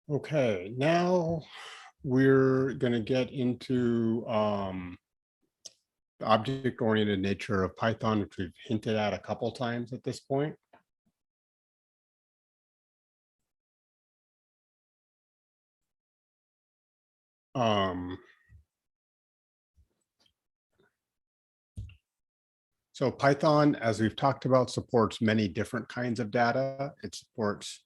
Okay, now we're going to get into the object-oriented nature of Python, which we've hinted at a couple times at this point. So Python, as we've talked about, supports many different kinds of data. It supports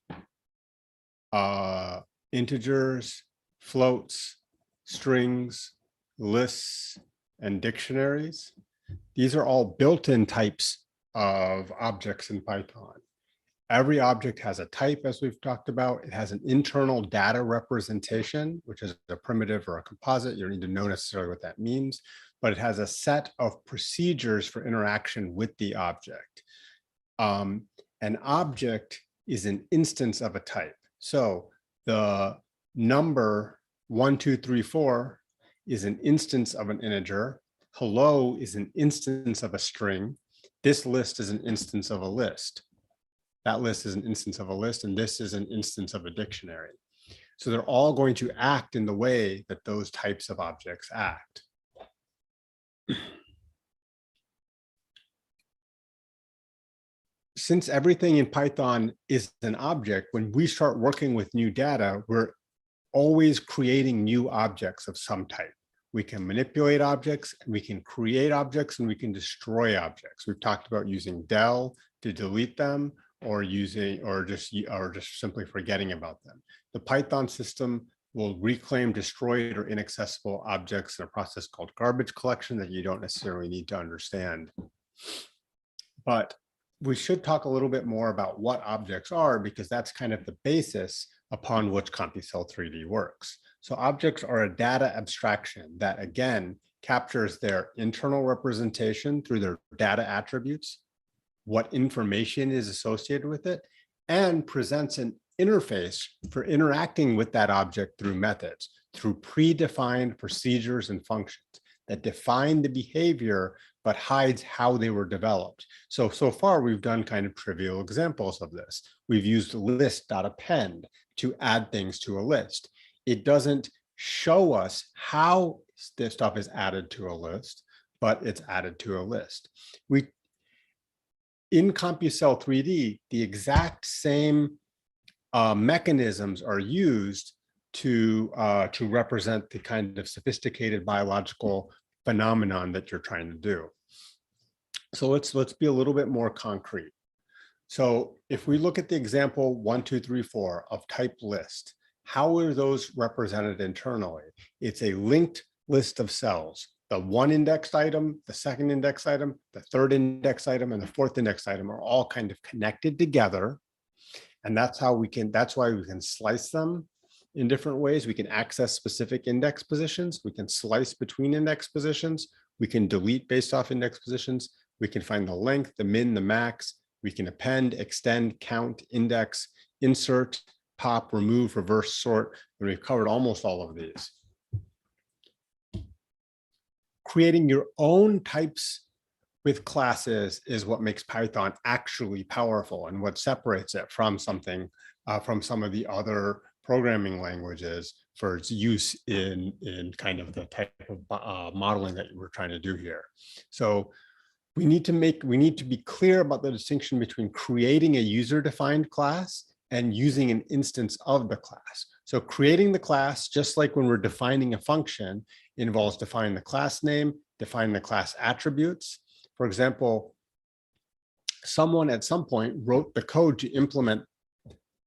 integers, floats, strings, lists, and dictionaries. These are all built-in types of objects in Python. Every object has a type, as we've talked about. It has an internal data representation, which is a primitive or a composite. You don't need to know necessarily what that means, but it has a set of procedures for interaction with the object. An object is an instance of a type. So the number 1, 2, 3, 4 is an instance of an integer. Hello is an instance of a string. This list is an instance of a list. That list is an instance of a list, and this is an instance of a dictionary. So they're all going to act in the way that those types of objects act. Since everything in Python is an object, when we start working with new data, we're always creating new objects of some type. We can manipulate objects, we can create objects, and we can destroy objects. We've talked about using del to delete them, or just simply forgetting about them. The Python system will reclaim destroyed or inaccessible objects in a process called garbage collection that you don't necessarily need to understand. But we should talk a little bit more about what objects are, because that's kind of the basis upon which CompuCell3D works. So objects are a data abstraction that, again, captures their internal representation through their data attributes, what information is associated with it, and presents an interface for interacting with that object through methods, through predefined procedures and functions that define the behavior but hides how they were developed. So far we've done kind of trivial examples of this. We've used list.append to add things to a list. It doesn't show us how this stuff is added to a list, but it's added to a list. In CompuCell3D, the exact same mechanisms are used to represent the kind of sophisticated biological phenomenon that you're trying to do. So let's be a little bit more concrete. So if we look at the example 1, 2, 3, 4 of type list, how are those represented internally? It's a linked list of cells. The 1 indexed item, the 2nd indexed item, the 3rd indexed item, and the 4th indexed item are all kind of connected together. And that's why we can slice them in different ways. We can access specific index positions. We can slice between index positions. We can delete based off index positions. We can find the length, the min, the max. We can append, extend, count, index, insert, pop, remove, reverse, sort. And we've covered almost all of these. Creating your own types with classes is what makes Python actually powerful and what separates it from something, from some of the other programming languages for its use in kind of the type of modeling that we're trying to do here. So we need to be clear about the distinction between creating a user-defined class and using an instance of the class. So creating the class, just like when we're defining a function, involves defining the class name, defining the class attributes. For example, someone at some point wrote the code to implement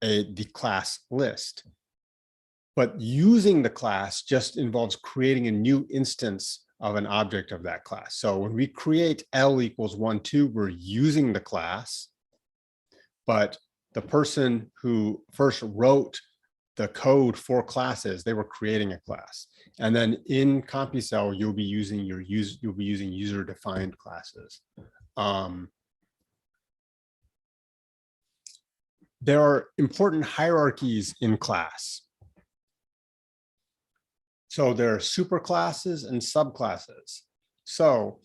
the class list. But using the class just involves creating a new instance of an object of that class. So when we create L equals 1, 2, we're using the class, but the person who first wrote the code for classes, they were creating a class. And then in CompuCell, you'll be using user-defined classes. There are important hierarchies in class. So there are superclasses and subclasses. So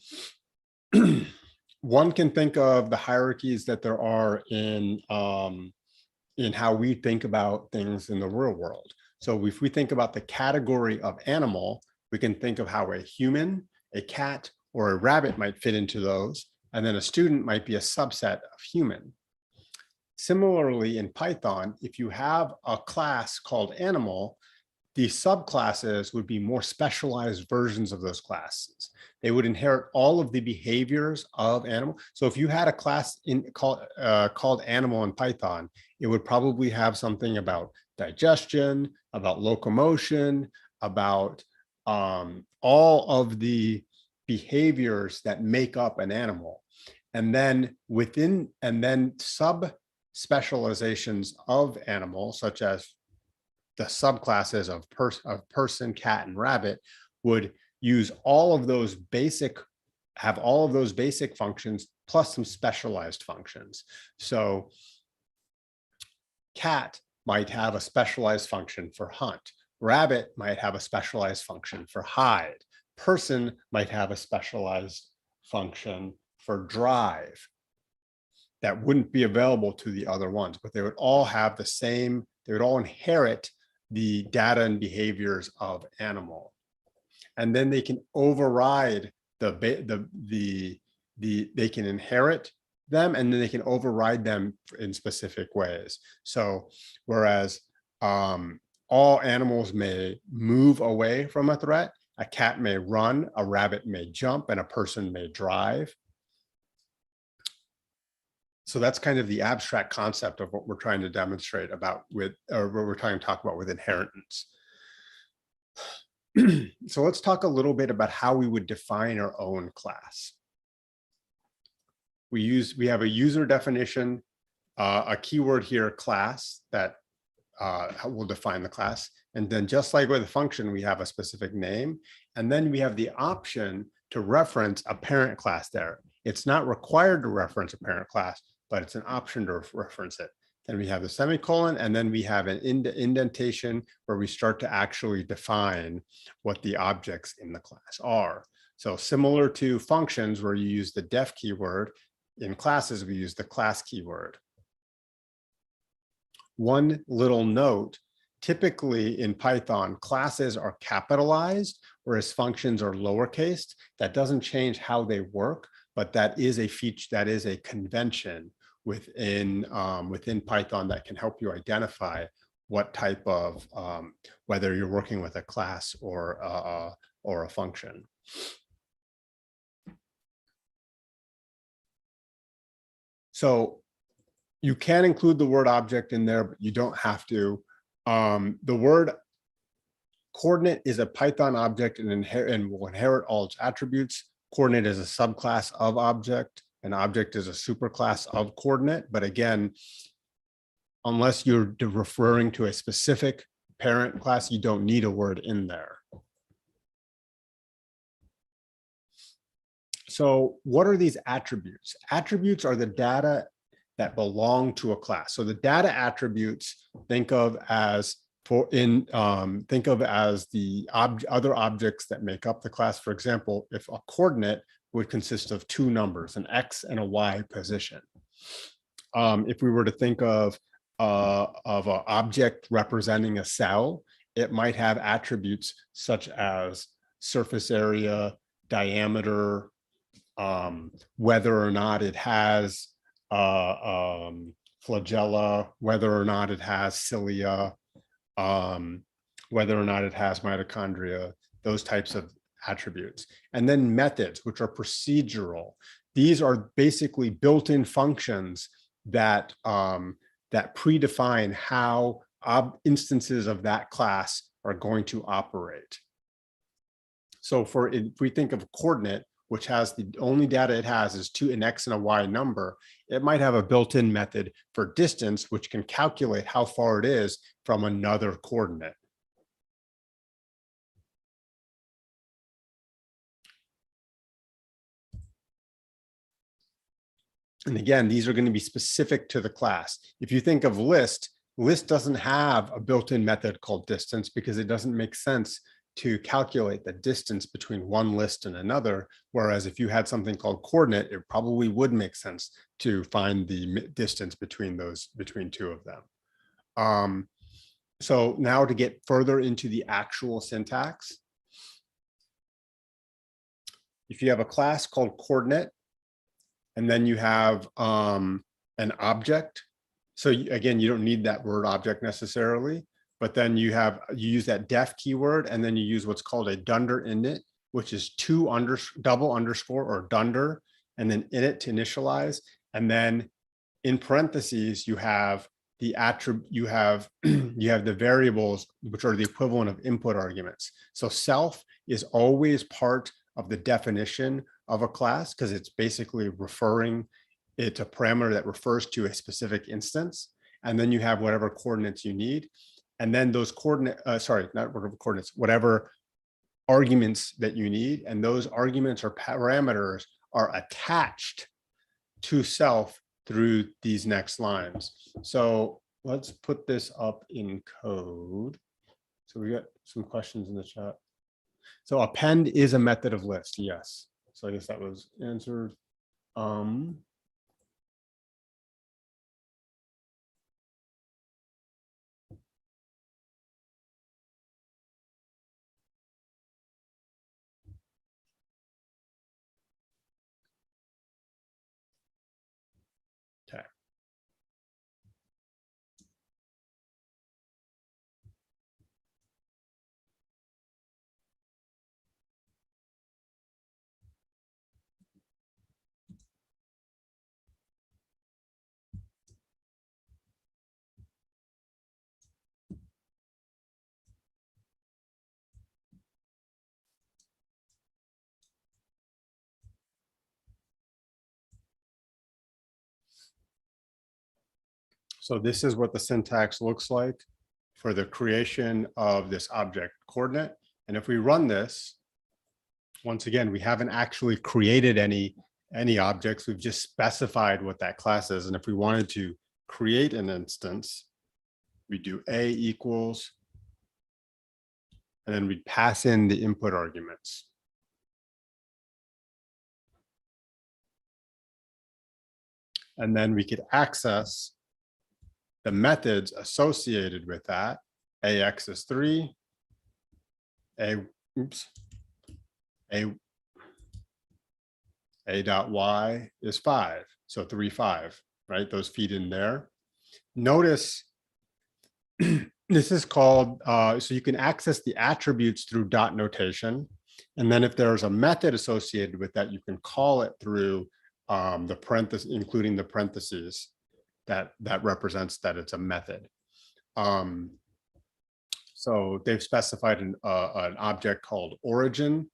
one can think of the hierarchies that there are in how we think about things in the real world. So if we think about the category of animal, we can think of how a human, a cat, or a rabbit might fit into those. And then a student might be a subset of human. Similarly, in Python, if you have a class called animal, the subclasses would be more specialized versions of those classes. They would inherit all of the behaviors of animal. So if you had a class called animal in Python, it would probably have something about digestion, about locomotion, about all of the behaviors that make up an animal. And then sub specializations of animal, such as the subclasses of person, cat, and rabbit, would use all of those basic functions plus some specialized functions. So cat might have a specialized function for hunt. Rabbit might have a specialized function for hide. Person might have a specialized function for drive that wouldn't be available to the other ones, but they would all have the same, they would all inherit the data and behaviors of animal. And then they can override they can inherit them, and then they can override them in specific ways. So whereas all animals may move away from a threat, a cat may run, a rabbit may jump, and a person may drive. So that's kind of the abstract concept of what we're trying to demonstrate about with, or what we're trying to talk about with inheritance. So let's talk a little bit about how we would define our own class. We have a user definition, a keyword here, class, that will define the class. And then just like with a function, we have a specific name. And then we have the option to reference a parent class there. It's not required to reference a parent class, but it's an option to reference it. Then we have the semicolon, and then we have an indentation where we start to actually define what the objects in the class are. So similar to functions where you use the def keyword, in classes we use the class keyword. One little note, typically in Python, classes are capitalized, whereas functions are lowercase. That doesn't change how they work, but that is a feature, that is a convention within Python that can help you identify what type of, whether you're working with a class or a function. So you can include the word object in there, but you don't have to. The word coordinate is a Python object and will inherit all its attributes. Coordinate is a subclass of object. An object is a superclass of coordinate. But again, unless you're referring to a specific parent class, you don't need a word in there. So what are these attributes? Attributes are the data that belong to a class. So the data attributes, think of as the other objects that make up the class. For example, if a coordinate would consist of two numbers, an X and a Y position. If we were to think of an object representing a cell, it might have attributes such as surface area, diameter, whether or not it has flagella, whether or not it has cilia, whether or not it has mitochondria, those types of attributes. And then methods, which are procedural. These are basically built-in functions that predefine how instances of that class are going to operate. So if we think of a coordinate, which has the only data it has is an X and a Y number, it might have a built-in method for distance, which can calculate how far it is from another coordinate. And again, these are going to be specific to the class. If you think of list doesn't have a built-in method called distance because it doesn't make sense to calculate the distance between one list and another. Whereas if you had something called coordinate, it probably would make sense to find the distance between two of them. So now to get further into the actual syntax, if you have a class called coordinate, and then you have an object. So again, you don't need that word object necessarily, but then you use that def keyword, and then you use what's called a dunder init, which is double underscore or dunder, and then init to initialize. And then in parentheses, you have the attribute, you have the variables, which are the equivalent of input arguments. So self is always part of the definition of a class because it's basically it's a parameter that refers to a specific instance. And then you have whatever coordinates you need. And then those whatever arguments that you need. And those arguments or parameters are attached to self through these next lines. So let's put this up in code. So we got some questions in the chat. So append is a method of list, yes. So I guess that was answered. Okay. So this is what the syntax looks like for the creation of this object coordinate. And if we run this, once again, we haven't actually created any objects. We've just specified what that class is. And if we wanted to create an instance, we do a equals, and then we'd pass in the input arguments. And then we could access the methods associated with that. AX is 3, A dot Y is 5. So 3, 5, right? Those feed in there. Notice this is called, so you can access the attributes through dot notation. And then if there's a method associated with that, you can call it through the parentheses, including the parentheses that represents that it's a method. So they've specified an object called origin.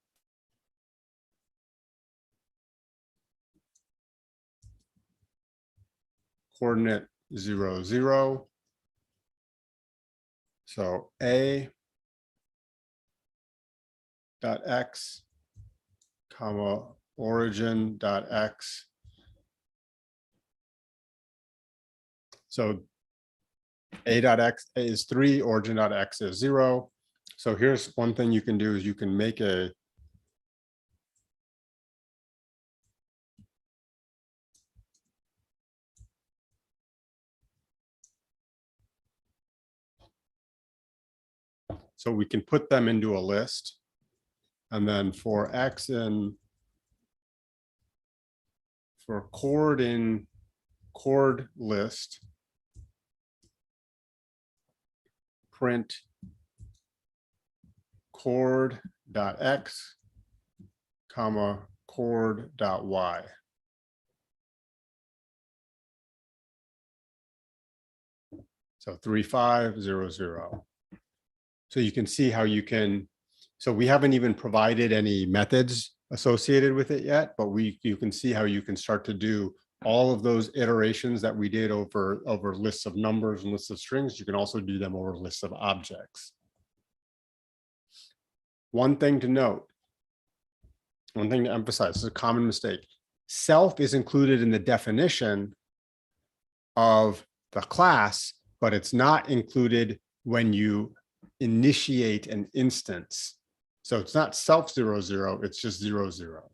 Coordinate 0, 0. So a dot x comma origin dot x. So a dot x is 3, origin dot x is 0. So here's one thing you can do is you can make a so we can put them into a list. And then for x in for chord in chord list, print chord dot x comma chord dot y. So 3, 5, 0, 0. So you can see how you can, so we haven't even provided any methods associated with it yet, but you can see how you can start to do all of those iterations that we did over lists of numbers and lists of strings. You can also do them over lists of objects. One thing to note, one thing to emphasize, this is a common mistake. Self is included in the definition of the class, but it's not included when you initiate an instance. So it's not self 0, 0, it's just 0, 0.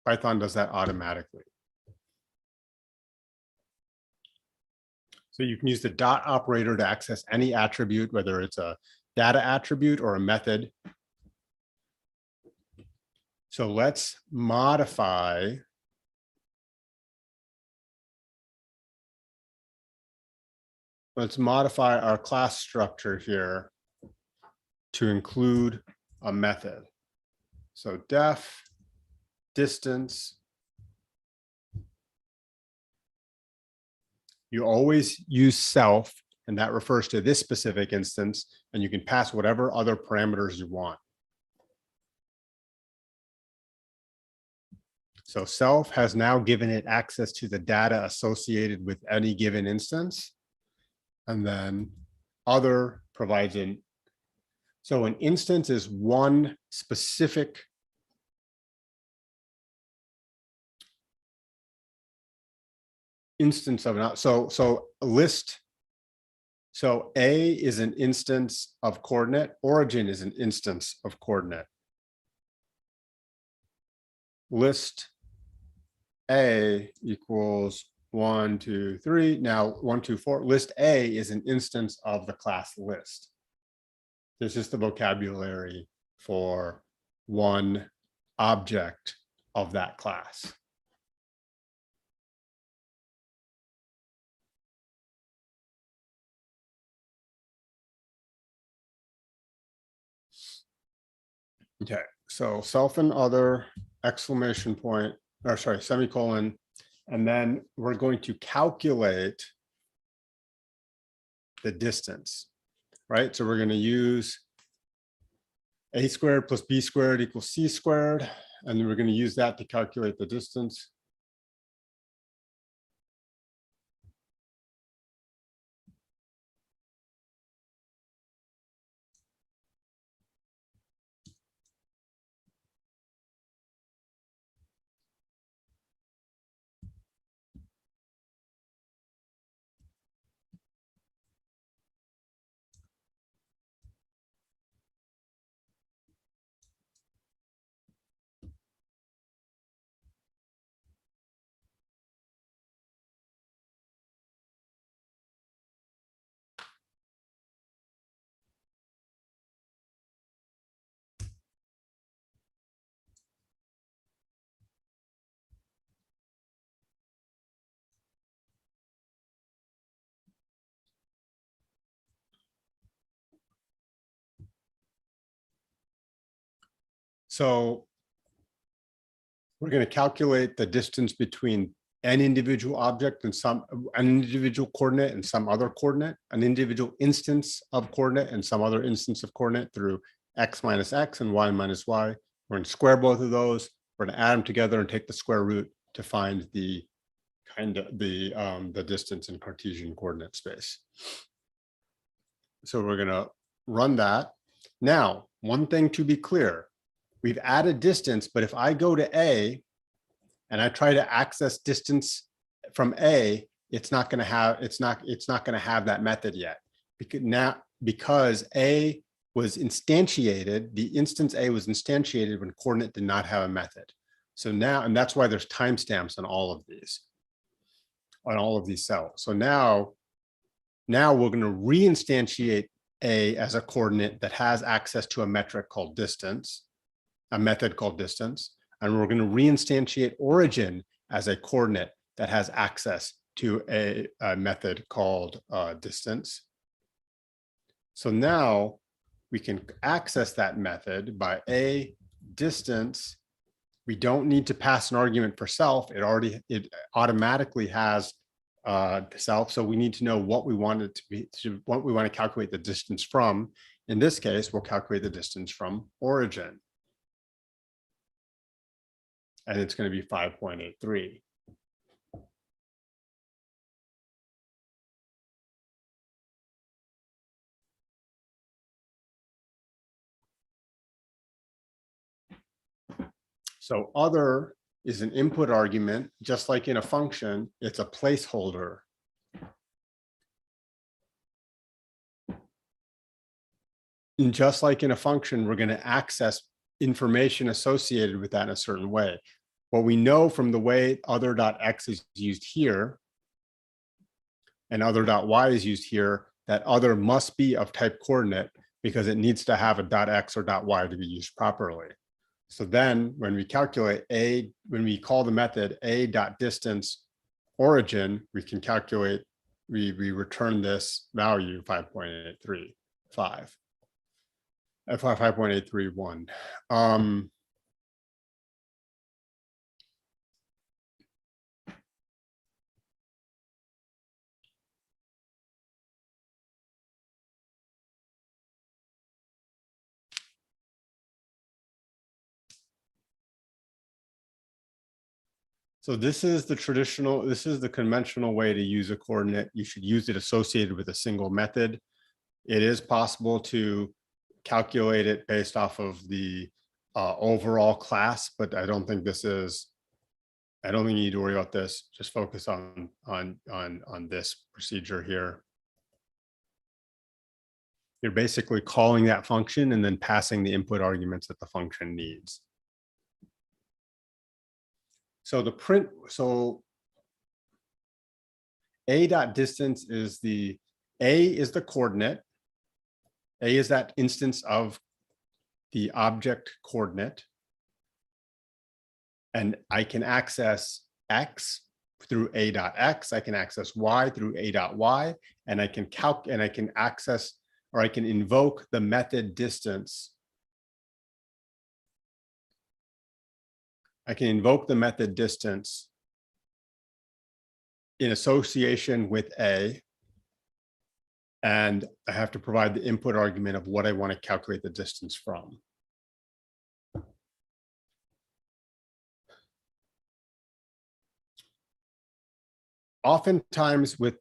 Python does that automatically. So you can use the dot operator to access any attribute, whether it's a data attribute or a method. So let's modify our class structure here to include a method. So def distance. You always use self, and that refers to this specific instance, and you can pass whatever other parameters you want. So self has now given it access to the data associated with any given instance. And then other provides an, so an instance is one specific instance of an, so list. So A is an instance of coordinate, origin is an instance of coordinate. List A equals 1, 2, 3. Now 1, 2, 4. List A is an instance of the class list. This is the vocabulary for one object of that class. Okay, so self and other exclamation point, or sorry, semicolon, and then we're going to calculate the distance, right? So we're going to use a squared plus b squared equals c squared, and then we're going to use that to calculate the distance. So we're going to calculate the distance between an individual object and an individual coordinate and some other coordinate, an individual instance of coordinate and some other instance of coordinate through x minus x and y minus y. We're going to square both of those. We're going to add them together and take the square root to find the the distance in Cartesian coordinate space. So we're going to run that. Now, one thing to be clear, we've added distance, but if I go to A and I try to access distance from A, it's not going to have that method yet. Because A was instantiated, the instance A was instantiated when coordinate did not have a method. So now, and that's why there's timestamps on all of these, cells. So now we're going to reinstantiate A as a coordinate that has access to a metric called distance, a method called distance, and we're going to reinstantiate origin as a coordinate that has access to a method called distance. So now we can access that method by A distance. We don't need to pass an argument for self. It automatically has self. So we need to know what we want it to be, what we want to calculate the distance from. In this case, we'll calculate the distance from origin. And it's going to be 5.83. So other is an input argument, just like in a function, it's a placeholder. And just like in a function, we're going to access information associated with that in a certain way. What we know from the way other.x is used here and other.y is used here, that other must be of type coordinate because it needs to have a .x or .y to be used properly. So then when we calculate when we call the method a.distance origin, we can calculate, we return this value 5.835, 5.831. So this is the conventional way to use a coordinate. You should use it associated with a single method. It is possible to calculate it based off of the overall class, but I don't think this is, I don't think you need to worry about this. Just focus on this procedure here. You're basically calling that function and then passing the input arguments that the function needs. So the print, so a.distance is the, A is the coordinate. A is that instance of the object coordinate. And I can access X through a.x. I can access Y through a.y. And I can access, or I can invoke the method distance. I can invoke the method distance in association with A, and I have to provide the input argument of what I want to calculate the distance from. Oftentimes with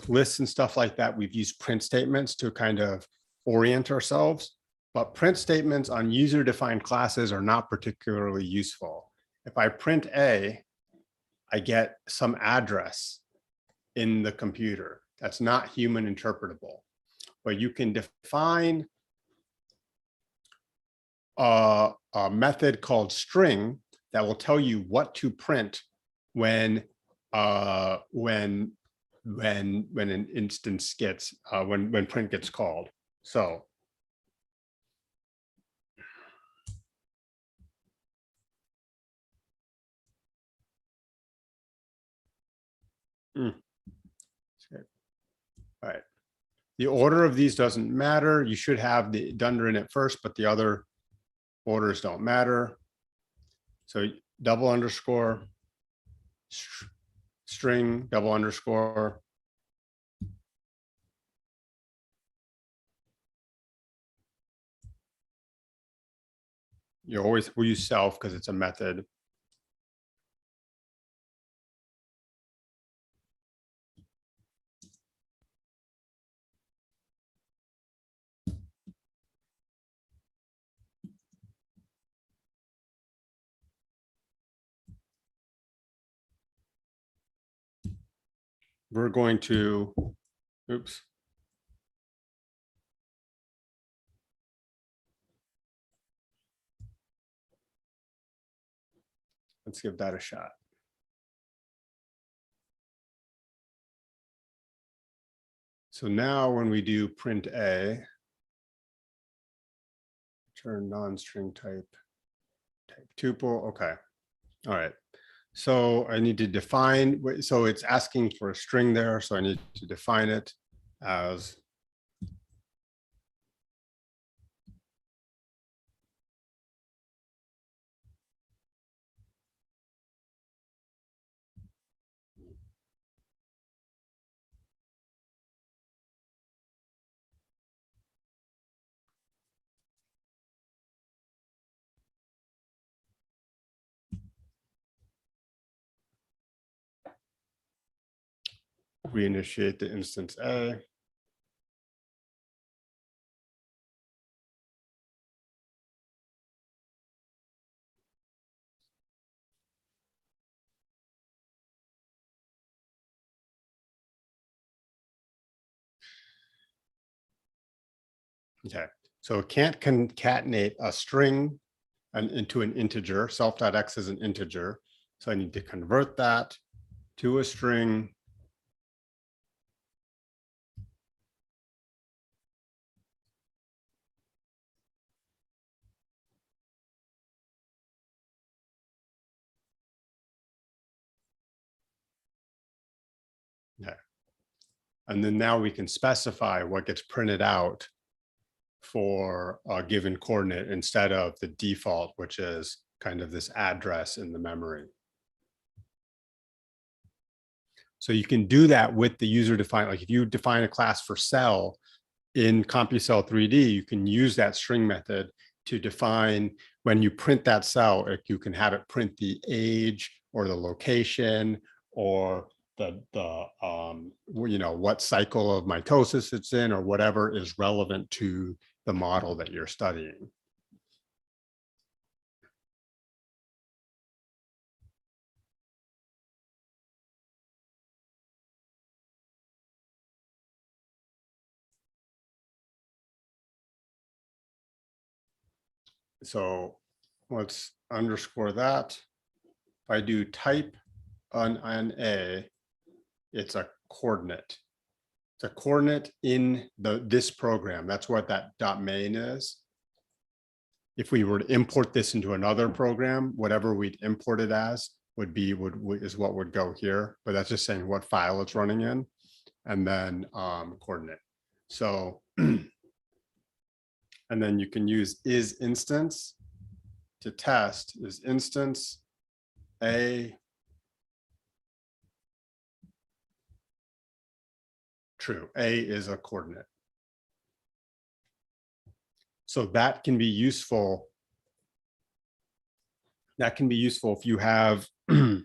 lists and stuff like that, we've used print statements to kind of orient ourselves, but print statements on user-defined classes are not particularly useful. If I print A, I get some address in the computer that's not human interpretable, but you can define a method called string that will tell you what to print when an instance gets when print gets called. So all right. The order of these doesn't matter. You should have the dunder in it first, but the other orders don't matter. So double underscore, string, double underscore. You always will use self because it's a method. We're going to, oops. Let's give that a shot. So now when we do print A, return non-string type tuple, okay. All right. So I need to define, so it's asking for a string there. So I need to define it as reinitiate the instance A. Okay, so it can't concatenate a string into an integer. Self.x is an integer. So I need to convert that to a string And then now we can specify what gets printed out for a given coordinate instead of the default, which is kind of this address in the memory. So you can do that with the user defined, like if you define a class for cell in CompuCell3D, you can use that string method to define when you print that cell, you can have it print the age or the location or what cycle of mitosis it's in or whatever is relevant to the model that you're studying. So let's underscore that. If I do type on A, it's a coordinate. It's a coordinate in this program. That's what that .main is. If we were to import this into another program, whatever we'd import it as is what would go here. But that's just saying what file it's running in, and then coordinate. So, and then you can use is instance to test is instance A true. A is a coordinate. So that can be useful. That can be useful if you have, if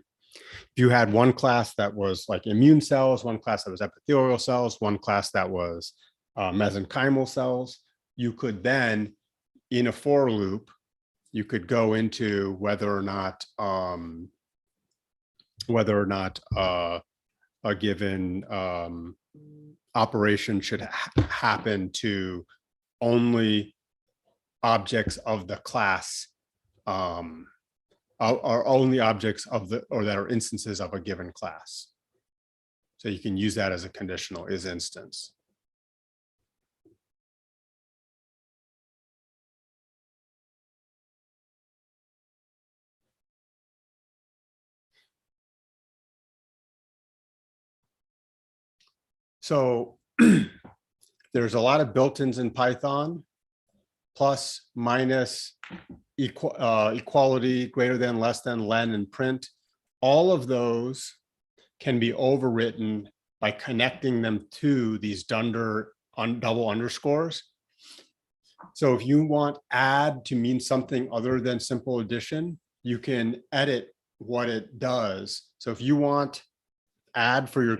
you had one class that was like immune cells, one class that was epithelial cells, one class that was mesenchymal cells. You could then, in a for loop, you could go into whether or not a given operation should happen to only objects of the class are only objects of or that are instances of a given class. So you can use that as a conditional is instance. So there's a lot of built-ins in Python, plus, minus, equality, greater than, less than, len, and print. All of those can be overwritten by connecting them to these dunder double underscores. So if you want add to mean something other than simple addition, you can edit what it does. So if you want add for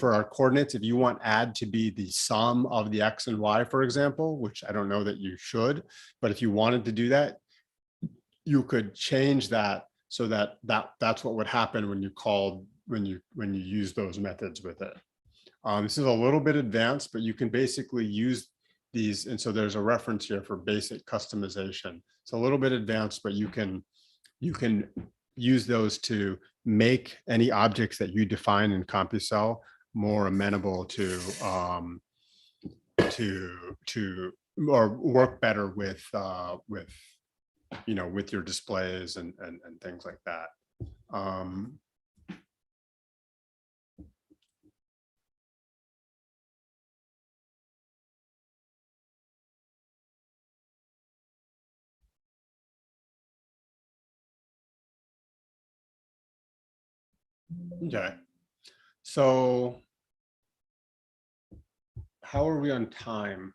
our coordinates, if you want add to be the sum of the x and y, for example, which I don't know that you should, but if you wanted to do that, you could change that so that's what would happen when you use those methods with it. This is a little bit advanced, but you can basically use these, and so there's a reference here for basic customization. It's a little bit advanced, but you can use those to make any objects that you define in CompuCell more amenable to or work better with with your displays and things like that. Okay, so how are we on time?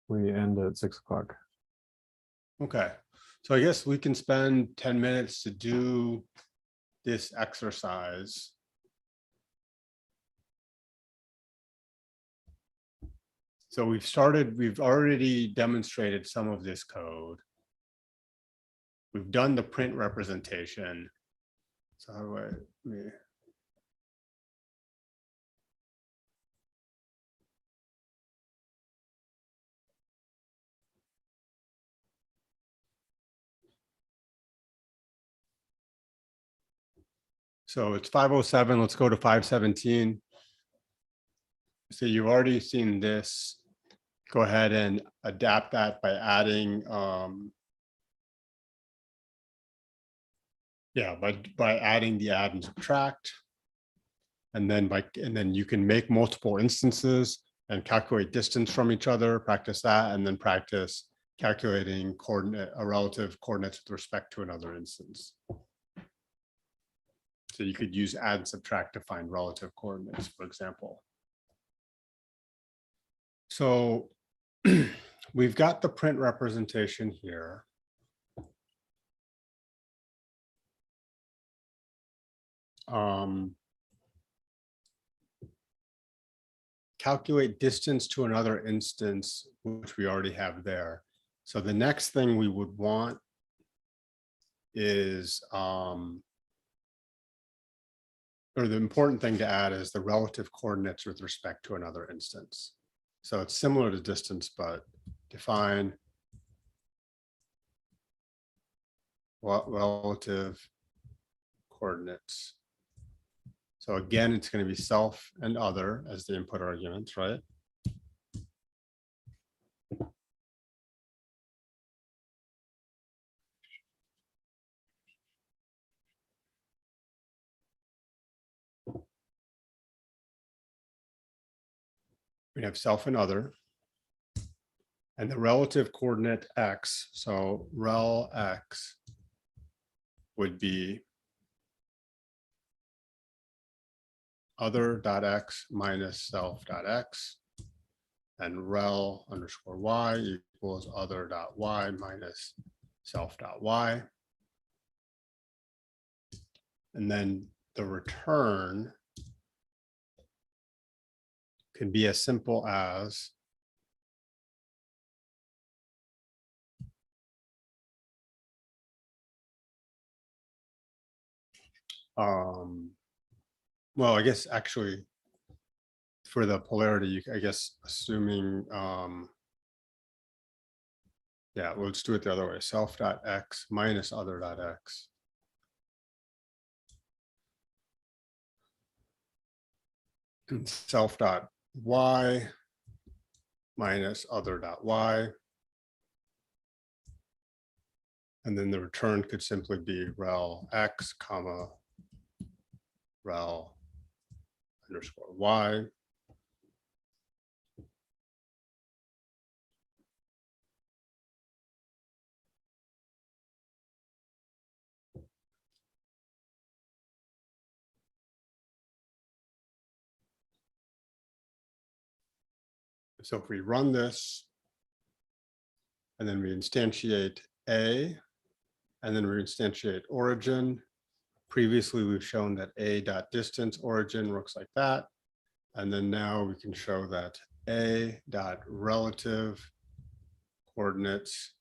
We end at 6 o'clock. Okay, so I guess we can spend 10 minutes to do this exercise. So we've already demonstrated some of this code. We've done the print representation. So how do So it's 5:07. Let's go to 5:17. So you've already seen this. Go ahead and adapt that by adding, by adding the add and subtract. And then you can make multiple instances and calculate distance from each other, practice that, and then practice calculating relative coordinates with respect to another instance. So you could use add and subtract to find relative coordinates, for example. So we've got the print representation here. Calculate distance to another instance, which we already have there. So the next thing we would want is, or the important thing to add is the relative coordinates with respect to another instance. So it's similar to distance, but define what relative coordinates. So again, it's going to be self and other as the input arguments, right? We have self and other. And the relative coordinate x, so rel x would be other.x minus self.x, and rel underscore y equals other.y minus self.y. And then the return can be as simple as well, I guess actually for the polarity, I guess assuming, yeah, we'll just do it the other way, self.x minus other.x. Self.y minus other.y. And then the return could simply be rel x comma rel underscore y. So if we run this, and then we instantiate A, and then we instantiate origin. Previously, we've shown that A.distance origin works like that. And then now we can show that A.relative coordinates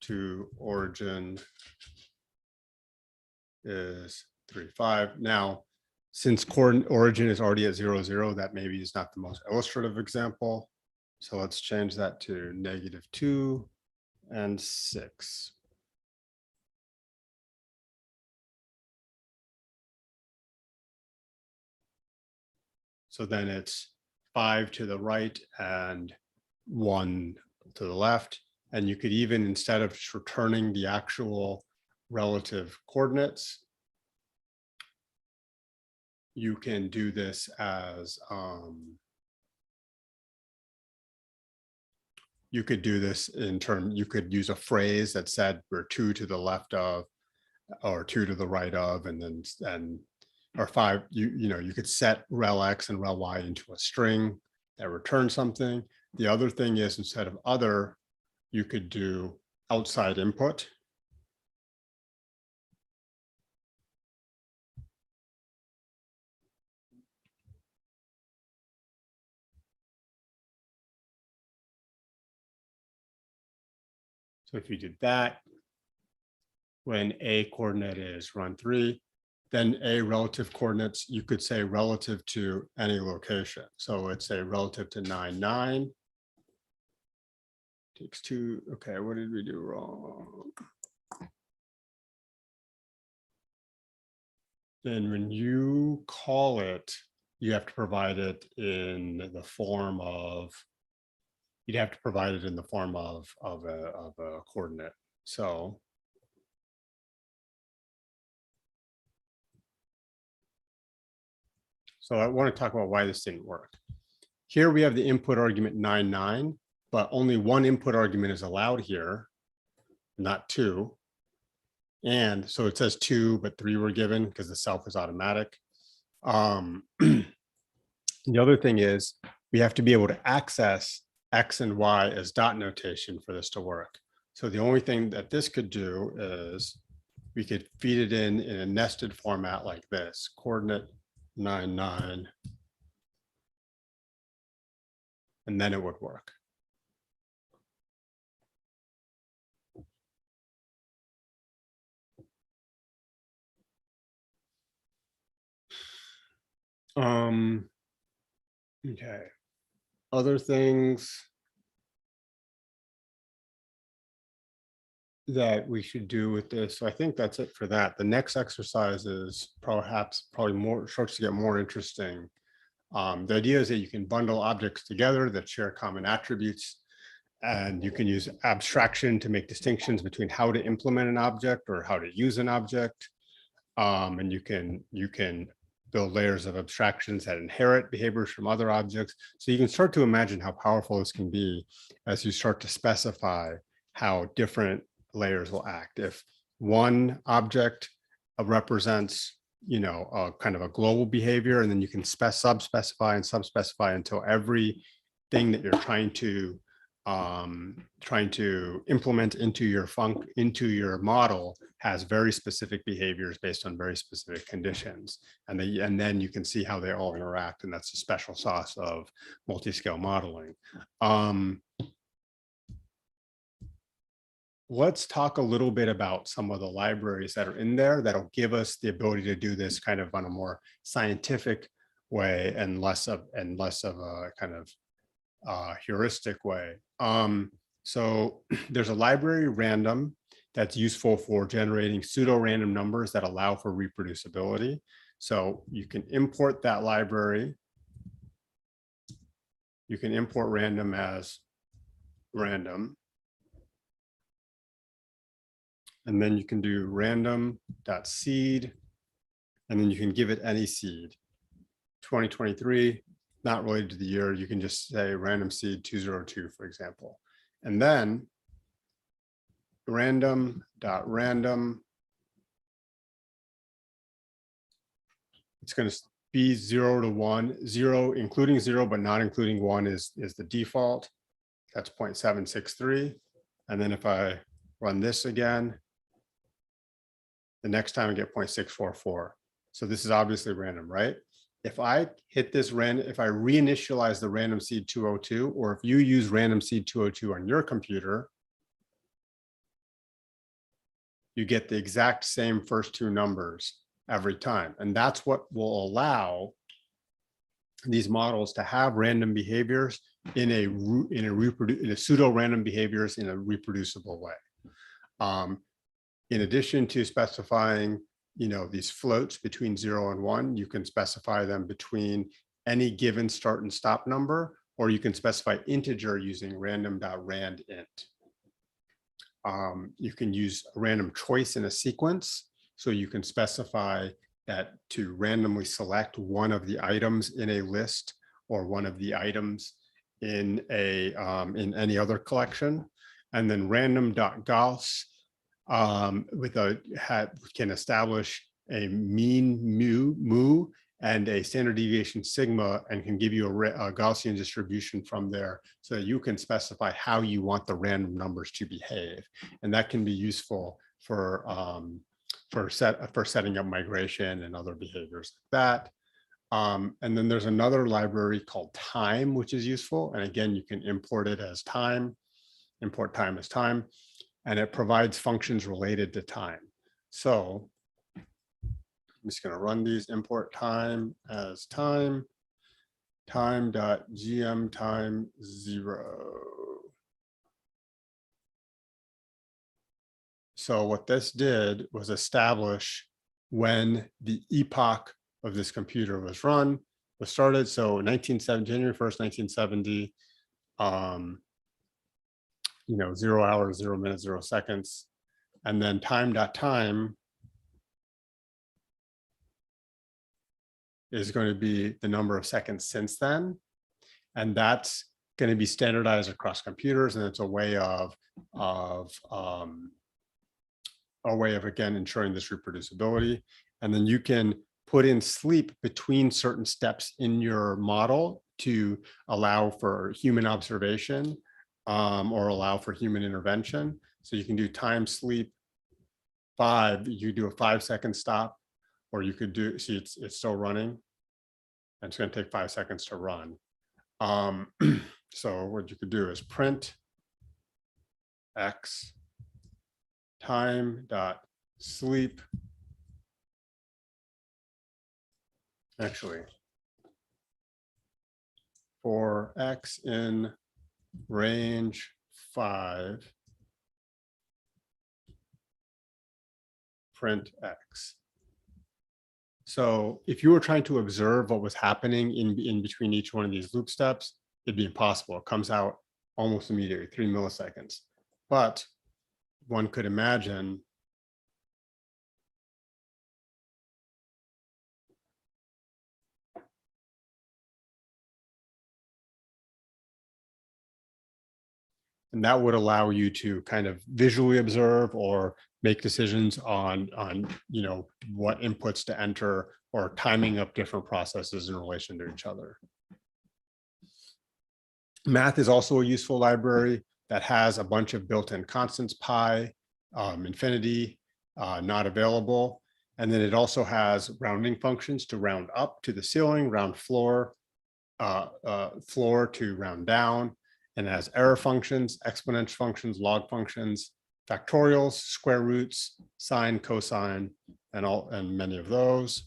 to origin is 3, 5. Now, since origin is already at 0, 0, that maybe is not the most illustrative example. So let's change that to -2 and 6. So then it's 5 to the right and 1 to the left. And you could even, instead of just returning the actual relative coordinates, you can do this as, you could do this in term, you could use a phrase that said we're 2 to the left of, or 2 to the right of, and then, or 5, you could set rel x and rel y into a string that returns something. The other thing is, instead of other, you could do outside input. So if you did that, when A coordinate is run 3, then A relative coordinates, you could say relative to any location. So let's say relative to 9, 9. Takes 2. Okay, what did we do wrong? Then when you call it, you have to provide it in the form of, you'd have to provide it in the form of a coordinate. So So I want to talk about why this didn't work. Here we have the input argument 9, but only one input argument is allowed here, not 2. And so it says 2, but 3 were given because the self is automatic. The other thing is we have to be able to access X and Y as dot notation for this to work. So the only thing that this could do is we could feed it in a nested format like this, coordinate 9, and then it would work. Okay. Other things that we should do with this. So I think that's it for that. The next exercise is probably more starts to get more interesting. The idea is that you can bundle objects together that share common attributes, and you can use abstraction to make distinctions between how to implement an object or how to use an object. And you can build layers of abstractions that inherit behaviors from other objects. So you can start to imagine how powerful this can be as you start to specify how different layers will act. If one object represents, a kind of a global behavior, and then you can sub-specify and sub-specify until everything that you're trying to implement into your model has very specific behaviors based on very specific conditions, and then you can see how they all interact, and that's the special sauce of multi-scale modeling. Let's talk a little bit about some of the libraries that are in there that'll give us the ability to do this kind of on a more scientific way and less of a kind of heuristic way. So there's a library random that's useful for generating pseudo-random numbers that allow for reproducibility. So you can import that library. You can import random as random. And then you can do random.seed, and then you can give it any seed. 2023, not related to the year. You can just say random seed 202, for example. And then random.random, it's going to be 0 to 1, 0 including 0 but not including 1 is the default. That's 0.763. And then if I run this again, the next time I get 0.644. So this is obviously random, right? If I hit this if I reinitialize the random seed 202, or if you use random seed 202 on your computer, you get the exact same first two numbers every time. And that's what will allow these models to have random behaviors in a pseudo-random behaviors in a reproducible way. In addition to specifying, these floats between 0 and 1, you can specify them between any given start and stop number, or you can specify integer using random.randint. You can use a random choice in a sequence. So you can specify that to randomly select one of the items in a list or one of the items in any other collection. And then random.gauss can establish a mean mu and a standard deviation sigma, and can give you a Gaussian distribution from there, so that you can specify how you want the random numbers to behave. And that can be useful for setting up migration and other behaviors like that. And then there's another library called time, which is useful. And again, you can import it as time, import time as time, and it provides functions related to time. So I'm just going to run these, import time as time, time.gm time 0. So what this did was establish when the epoch of this computer was started. So January 1st, 1970, 0 hours, 0 minutes, 0 seconds. And then time.time is going to be the number of seconds since then. And that's going to be standardized across computers. And it's a way of again, ensuring this reproducibility. And then you can put in sleep between certain steps in your model to allow for human observation or allow for human intervention. So you can do time sleep 5, you do a 5-second stop, or you could do, see it's still running. And it's going to take 5 seconds to run. So what you could do is print x time dot sleep. Actually, for x in range 5, print x. So if you were trying to observe what was happening in between each one of these loop steps, it'd be impossible. It comes out almost immediately, 3 milliseconds. But one could imagine and that would allow you to kind of visually observe or make decisions on what inputs to enter or timing up different processes in relation to each other. Math is also a useful library that has a bunch of built-in constants, pi, infinity, not available. And then it also has rounding functions to round up to the ceiling, round floor, floor to round down, and it has error functions, exponential functions, log functions, factorials, square roots, sine, cosine, and many of those.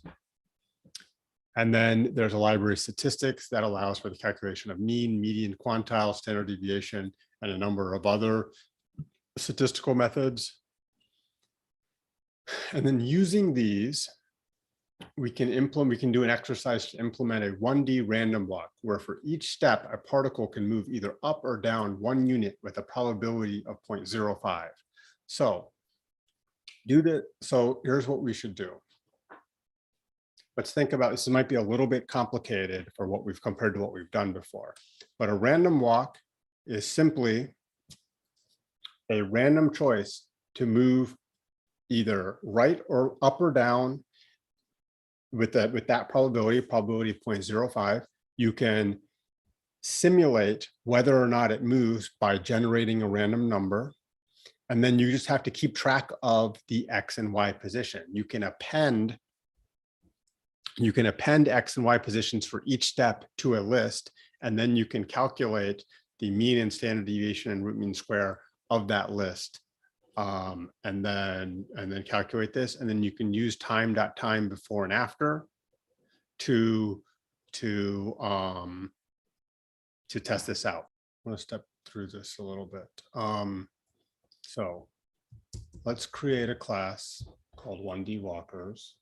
And then there's a library of statistics that allows for the calculation of mean, median, quantile, standard deviation, and a number of other statistical methods. And then using these, we can do an exercise to implement a 1D random walk where for each step, a particle can move either up or down 1 unit with a probability of 0.05. So here's what we should do. Let's think about this. It might be a little bit complicated for what we've compared to what we've done before, but a random walk is simply a random choice to move either right or up or down with that probability of 0.05. You can simulate whether or not it moves by generating a random number. And then you just have to keep track of the X and Y position. You can append X and Y positions for each step to a list, and then you can calculate the mean and standard deviation and root mean square of that list. And then calculate this, and then you can use time before and after to test this out. I'm going to step through this a little bit. So let's create a class called 1D walkers.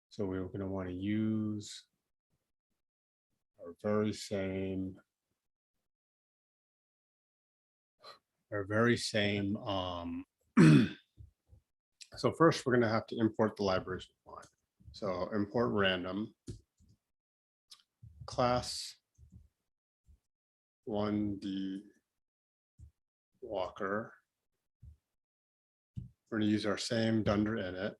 So we're going to want to use our very same so first we're going to have to import the libraries we want. So import random class 1D walker. We're going to use our same dunder init.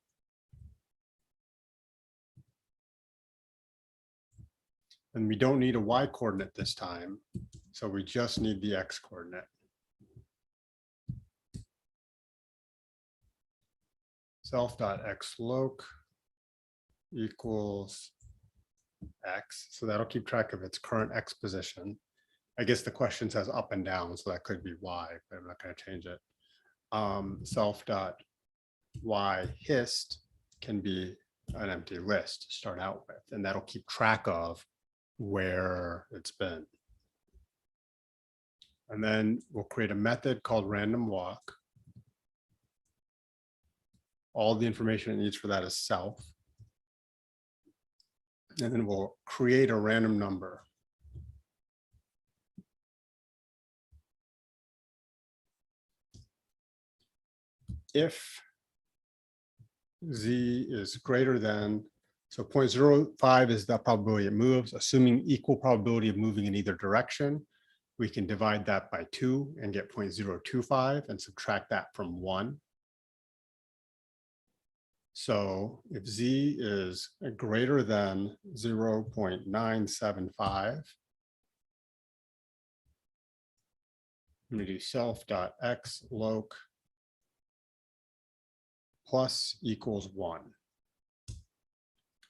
And we don't need a y coordinate this time, so we just need the x coordinate. Self.xloc equals x. So that'll keep track of its current x position. I guess the question says up and down, so that could be y, but I'm not going to change it. Self.y hist can be an empty list to start out with, and that'll keep track of where it's been. And then we'll create a method called random walk. All the information it needs for that is self. And then we'll create a random number. if z is greater than, so 0.05 is the probability it moves, assuming equal probability of moving in either direction, we can divide that by 2 and get 0.025 and subtract that from 1. So if z is greater than 0.975, I'm going to do self.xloc plus equals 1.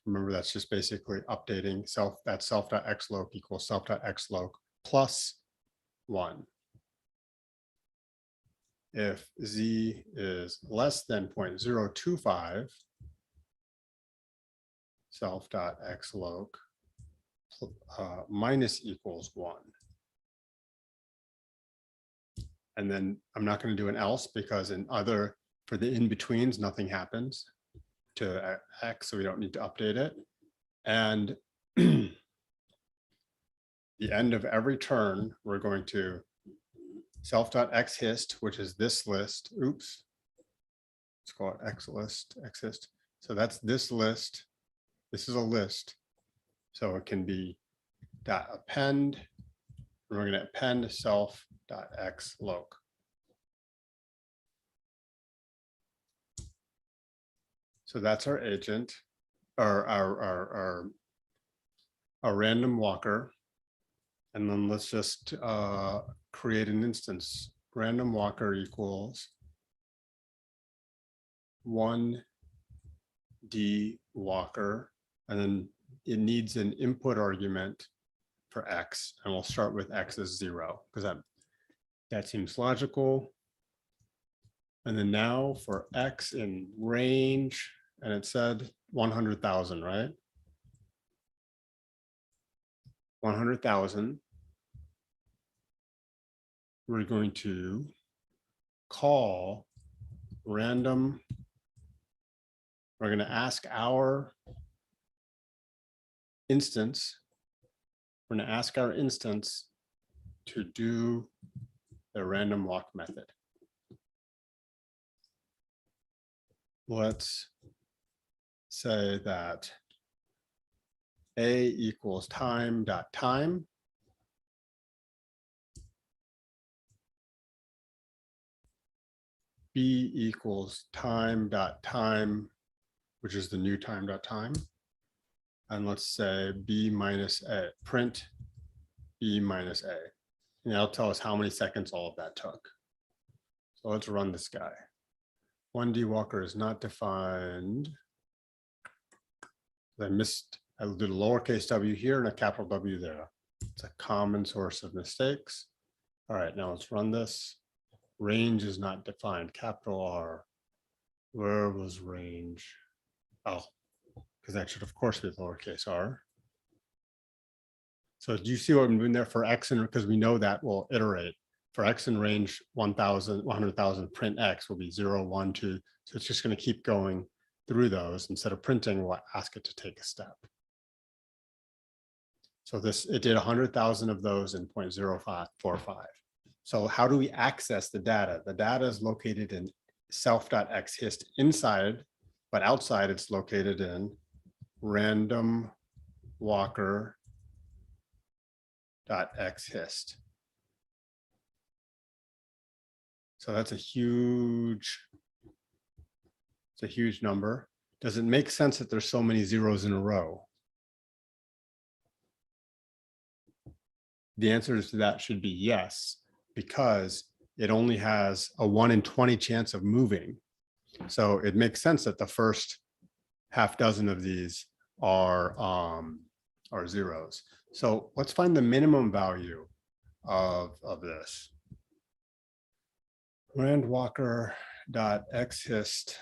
Remember, that's just basically updating self.xloc equals self.xloc plus 1. If z is less than 0.025, self.xloc minus equals 1. And then I'm not going to do an else because for the in-betweens, nothing happens to x, so we don't need to update it. And the end of every turn, we're going to self.xhist, which is this list. Oops. Let's call it xhist. So that's this list. This is a list. So it can be .append. And we're going to append self.xloc. So that's our agent, or our random walker. And then let's just create an instance. Random walker equals 1D walker. And then it needs an input argument for x. And we'll start with x as 0 because that seems logical. And then now for x in range, and it said 100,000, right? 100,000. We're going to call random. We're going to ask our instance. We're going to ask our instance to do the random walk method. Let's say that a equals time.time. B equals time.time, which is the new time.time. And let's say B minus A, print B minus A. And that'll tell us how many seconds all of that took. So let's run this guy. 1D walker is not defined. I did a lowercase w here and a capital W there. It's a common source of mistakes. All right, now let's run this. Range is not defined, capital R. Where was range? Oh, because that should of course be lowercase r. So do you see what I'm doing there for x? And because we know that we'll iterate. For x in range 1,000, 100,000, print x will be 0, 1, 2. So it's just going to keep going through those. Instead of printing, we'll ask it to take a step. So it did 100,000 of those in 0.045. So how do we access the data? The data is located in self.xhist inside, but outside it's located in random walker.xhist. So that's a huge number. Does it make sense that there's so many zeros in a row? The answer to that should be yes, because it only has a 1 in 20 chance of moving. So it makes sense that the first half dozen of these are zeros. So let's find the minimum value of this. Randwalker.xhist.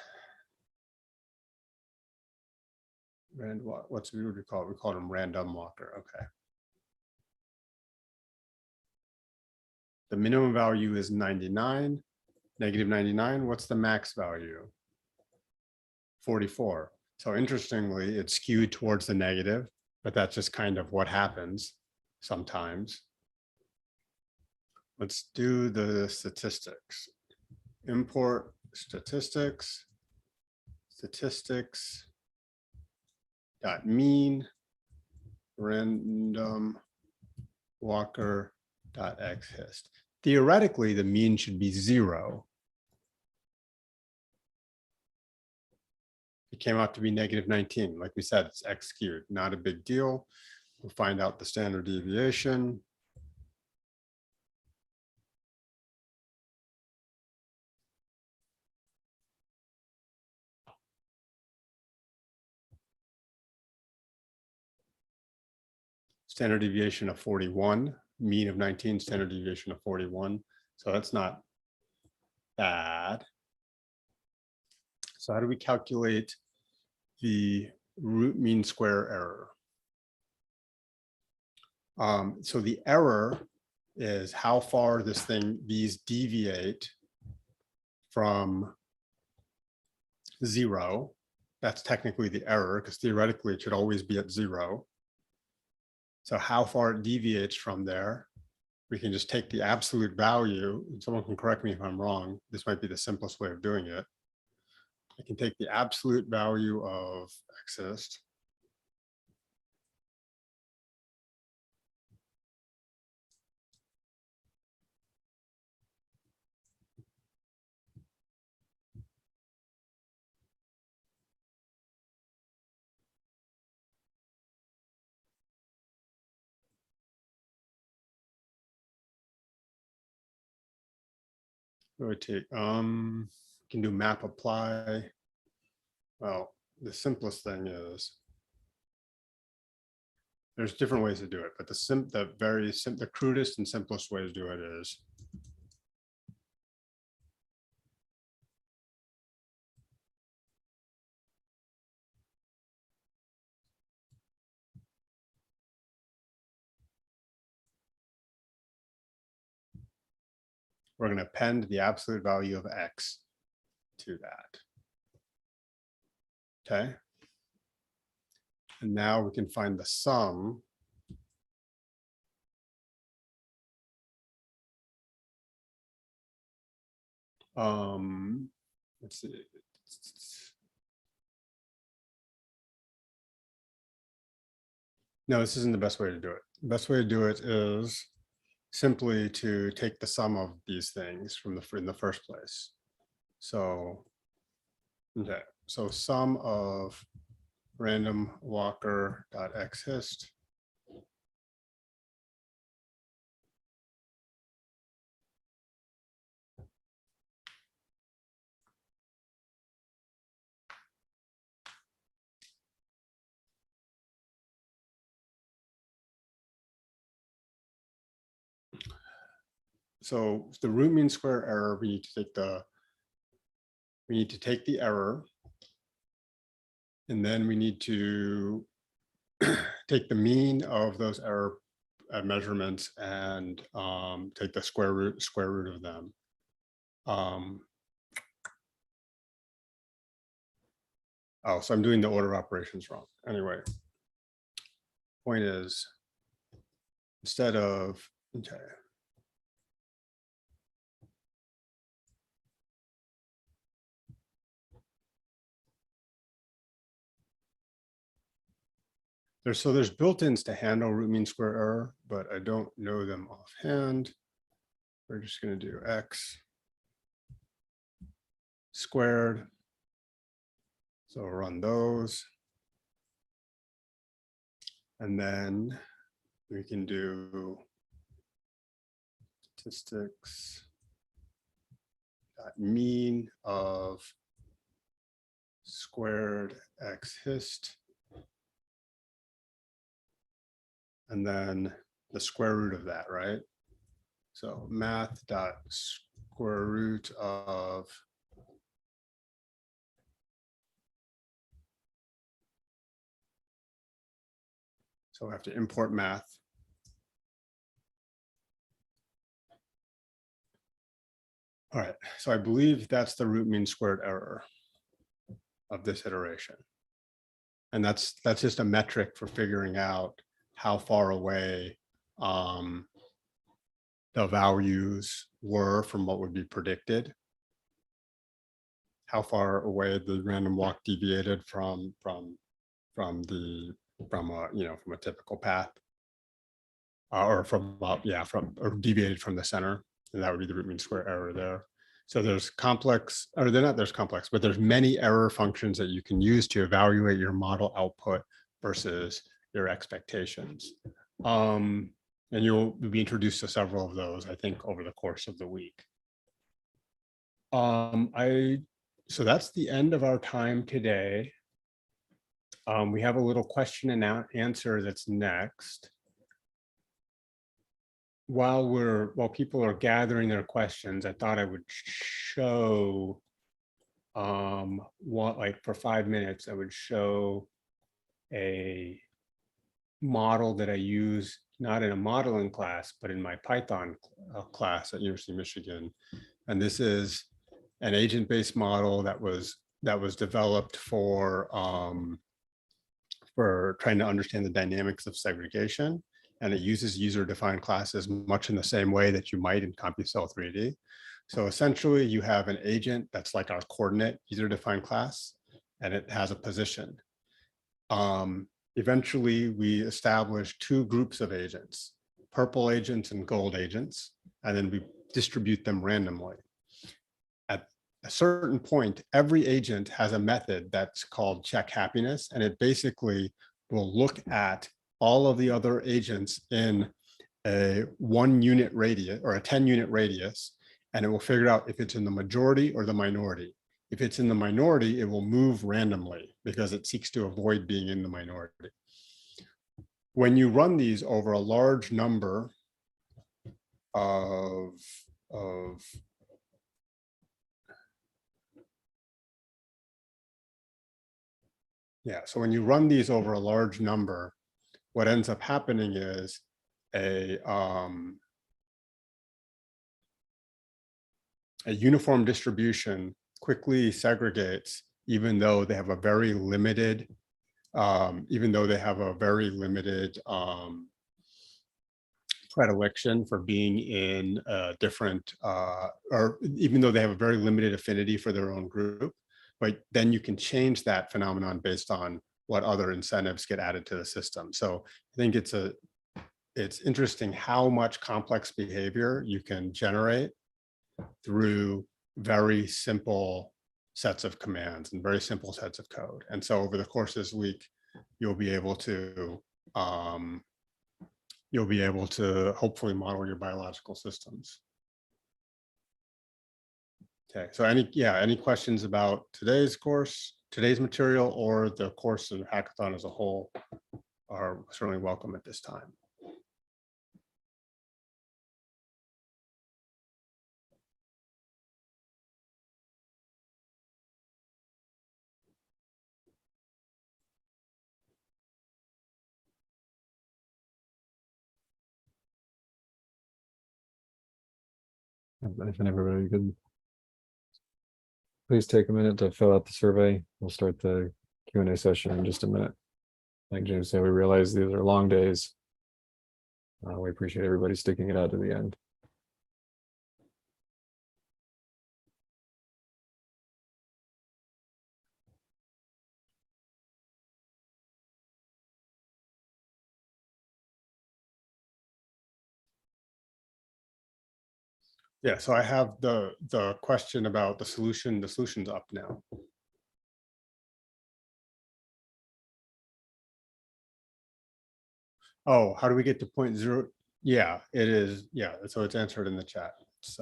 What would we call it? We call him random walker. Okay. The minimum value is 99, negative 99. What's the max value? 44. So interestingly, it's skewed towards the negative, but that's just kind of what happens sometimes. Let's do the statistics. Import statistics dot mean random walker dot xhist. Theoretically, the mean should be 0. It came out to be -19. Like we said, it's x squared, not a big deal. We'll find out the standard deviation. Standard deviation of 41, mean of 19, standard deviation of 41. So that's not bad. So how do we calculate the root mean square error? So the error is how far these deviate from 0. That's technically the error, because theoretically it should always be at 0. So how far it deviates from there, we can just take the absolute value. Someone can correct me if I'm wrong. This might be the simplest way of doing it. I can take the absolute value of xhist rotate. Can do map apply. Well, the simplest thing is there's different ways to do it, but the crudest and simplest way to do it is we're going to append the absolute value of x to that. Okay. And now we can find the sum let's see. No, this isn't the best way to do it. The best way to do it is simply to take the sum of these things from in the first place. So, okay, so sum of random walker dot xhist so the root mean square error, we need to take the error, and then we need to take the mean of those error measurements and take the square root of them. Oh, so I'm doing the order of operations wrong. Anyway, point is, instead of, okay. There's built-ins to handle root mean square error, but I don't know them offhand. We're just going to do x squared. So run those. And then we can do statistics mean of squared xhist, and then the square root of that, right? So math dot square root of so I have to import math. All right, so I believe that's the root mean squared error of this iteration. And that's just a metric for figuring out how far away the values were from what would be predicted. how far away the random walk deviated from a from a typical path, or or deviated from the center, and that would be the root mean square error there. So there's complex, or they're not there's complex, but there's many error functions that you can use to evaluate your model output versus your expectations. And you'll be introduced to several of those, I think, over the course of the week. So that's the end of our time today. We have a little question and answer that's next. While people are gathering their questions, I thought I would show like for 5 minutes, I would show a model that I use not in a modeling class, but in my Python class at University of Michigan. And this is an agent-based model that was developed for trying to understand the dynamics of segregation. And it uses user-defined classes much in the same way that you might in CompuCell3D. So essentially, you have an agent that's like our coordinate user-defined class, and it has a position. Eventually, we establish 2 groups of agents, purple agents and gold agents, and then we distribute them randomly. At a certain point, every agent has a method that's called check happiness, and it basically will look at all of the other agents in a 1 unit radius or a 10 unit radius, and it will figure out if it's in the majority or the minority. If it's in the minority, it will move randomly because it seeks to avoid being in the minority. When you run these over a large number of so when you run these over a large number, what ends up happening is a uniform distribution quickly segregates, even though they have a very limited, predilection for being in a different, or even though they have a very limited affinity for their own group. But then you can change that phenomenon based on what other incentives get added to the system. So I think it's interesting how much complex behavior you can generate through very simple sets of commands and very simple sets of code. And so over the course of this week, you'll be able to hopefully model your biological systems. Okay, so any questions about today's course, today's material, or the course and hackathon as a whole are certainly welcome at this time. If everybody could please take a minute to fill out the survey. We'll start the Q&A session in just a minute. Like James said, we realize these are long days. We appreciate everybody sticking it out to the end. Yeah, so I have the question about the solution. The solution's up now. Oh, how do we get to 0.0? Yeah, it is. Yeah, so it's answered in the chat. It's,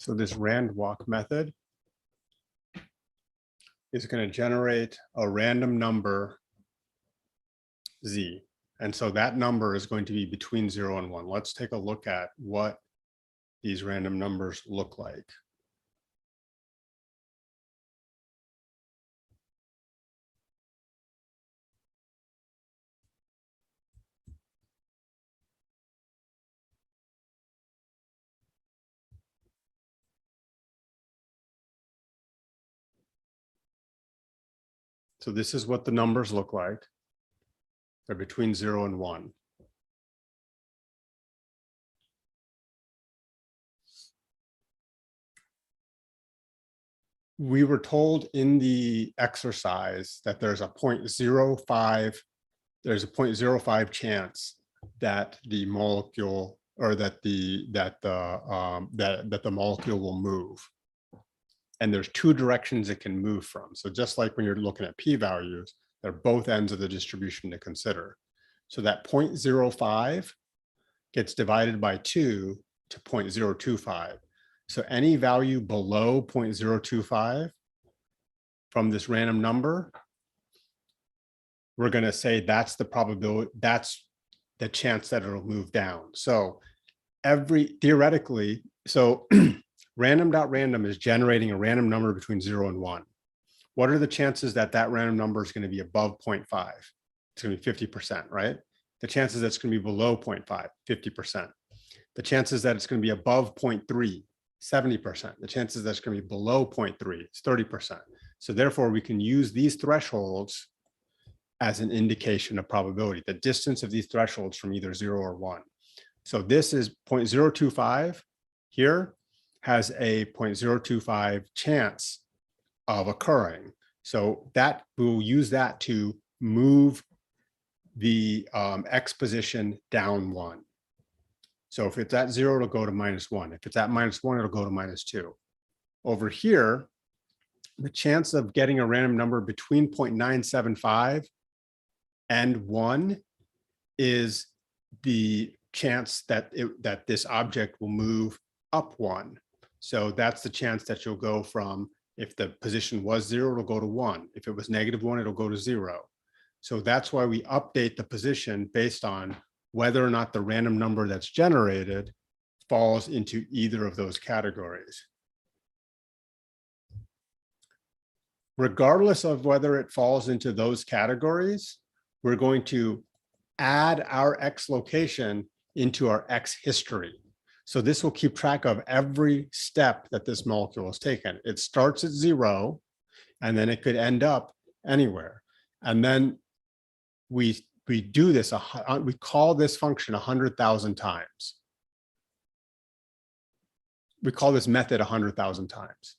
So this rand walk method is going to generate a random number z. And so that number is going to be between 0 and 1. Let's take a look at what these random numbers look like. So this is what the numbers look like. They're between 0 and 1. We were told in the exercise that there's a 0.05 chance that the molecule or that the molecule will move. And there's two directions it can move from. So just like when you're looking at p-values, they're both ends of the distribution to consider. So that 0.05 gets divided by 2 to 0.025. So any value below 0.025 from this random number, we're going to say that's the probability, that's the chance that it'll move down. So theoretically, so random.random is generating a random number between 0 and 1. What are the chances that that random number is going to be above 0.5? It's going to be 50%, right? The chances that it's going to be below 0.5, 50%. The chances that it's going to be above 0.3, 70%. The chances that it's going to be below 0.3 is 30%. So therefore, we can use these thresholds as an indication of probability, the distance of these thresholds from either 0 or 1. So this is 0.025 here has a 0.025 chance of occurring. So that we'll use that to move the X position down 1. So if it's at 0, it'll go to -1. If it's at -1, it'll go to -2. Over here, the chance of getting a random number between 0.975 and 1 is the chance that this object will move up 1. So that's the chance that you'll go from, if the position was 0, it'll go to 1. If it was -1, it'll go to 0. So that's why we update the position based on whether or not the random number that's generated falls into either of those categories. Regardless of whether it falls into those categories, we're going to add our X location into our X history. So this will keep track of every step that this molecule has taken. It starts at 0, and then it could end up anywhere. And then we do this, we call this function 100,000 times. We call this method 100,000 times.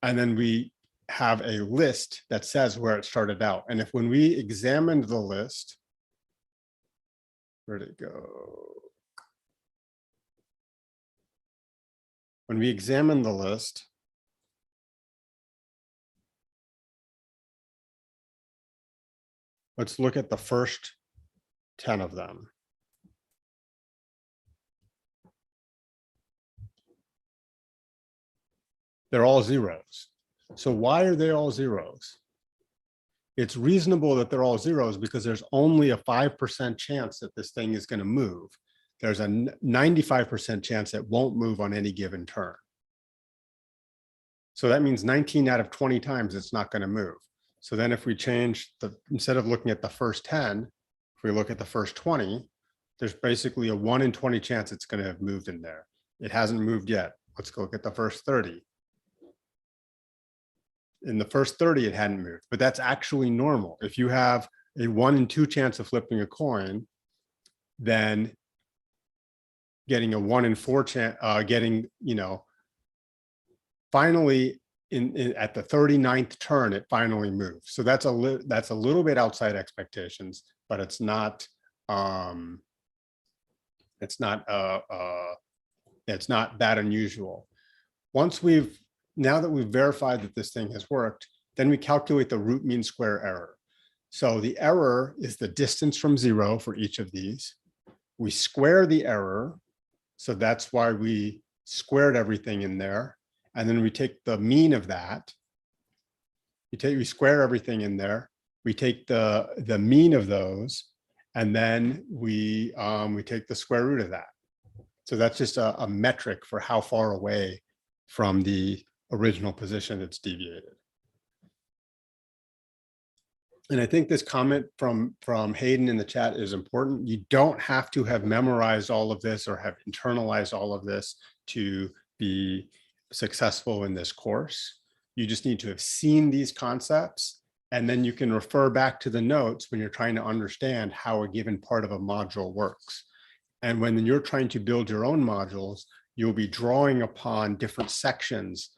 And then we have a list that says where it started out. And if when we examined the list, where'd it go? When we examine the list, let's look at the first 10 of them. They're all zeros. So why are they all zeros? It's reasonable that they're all zeros because there's only a 5% chance that this thing is going to move. There's a 95% chance it won't move on any given turn. So that means 19 out of 20 times it's not going to move. So then if we change instead of looking at the first 10, if we look at the first 20, there's basically a 1 in 20 chance it's going to have moved in there. It hasn't moved yet. Let's go look at the first 30. In the first 30, it hadn't moved, but that's actually normal. If you have a 1 in 2 chance of flipping a coin, then getting a 1 in 4 chance, finally at the 39th turn, it finally moves. So that's a little bit outside expectations, but it's not that unusual. Now that we've verified that this thing has worked, then we calculate the root mean square error. So the error is the distance from 0 for each of these. We square the error. So that's why we squared everything in there. And then we take the mean of that. We square everything in there. We take the mean of those, and then we take the square root of that. So that's just a metric for how far away from the original position it's deviated. And I think this comment from Hayden in the chat is important. You don't have to have memorized all of this or have internalized all of this to be successful in this course. You just need to have seen these concepts, and then you can refer back to the notes when you're trying to understand how a given part of a module works. And when you're trying to build your own modules, you'll be drawing upon different sections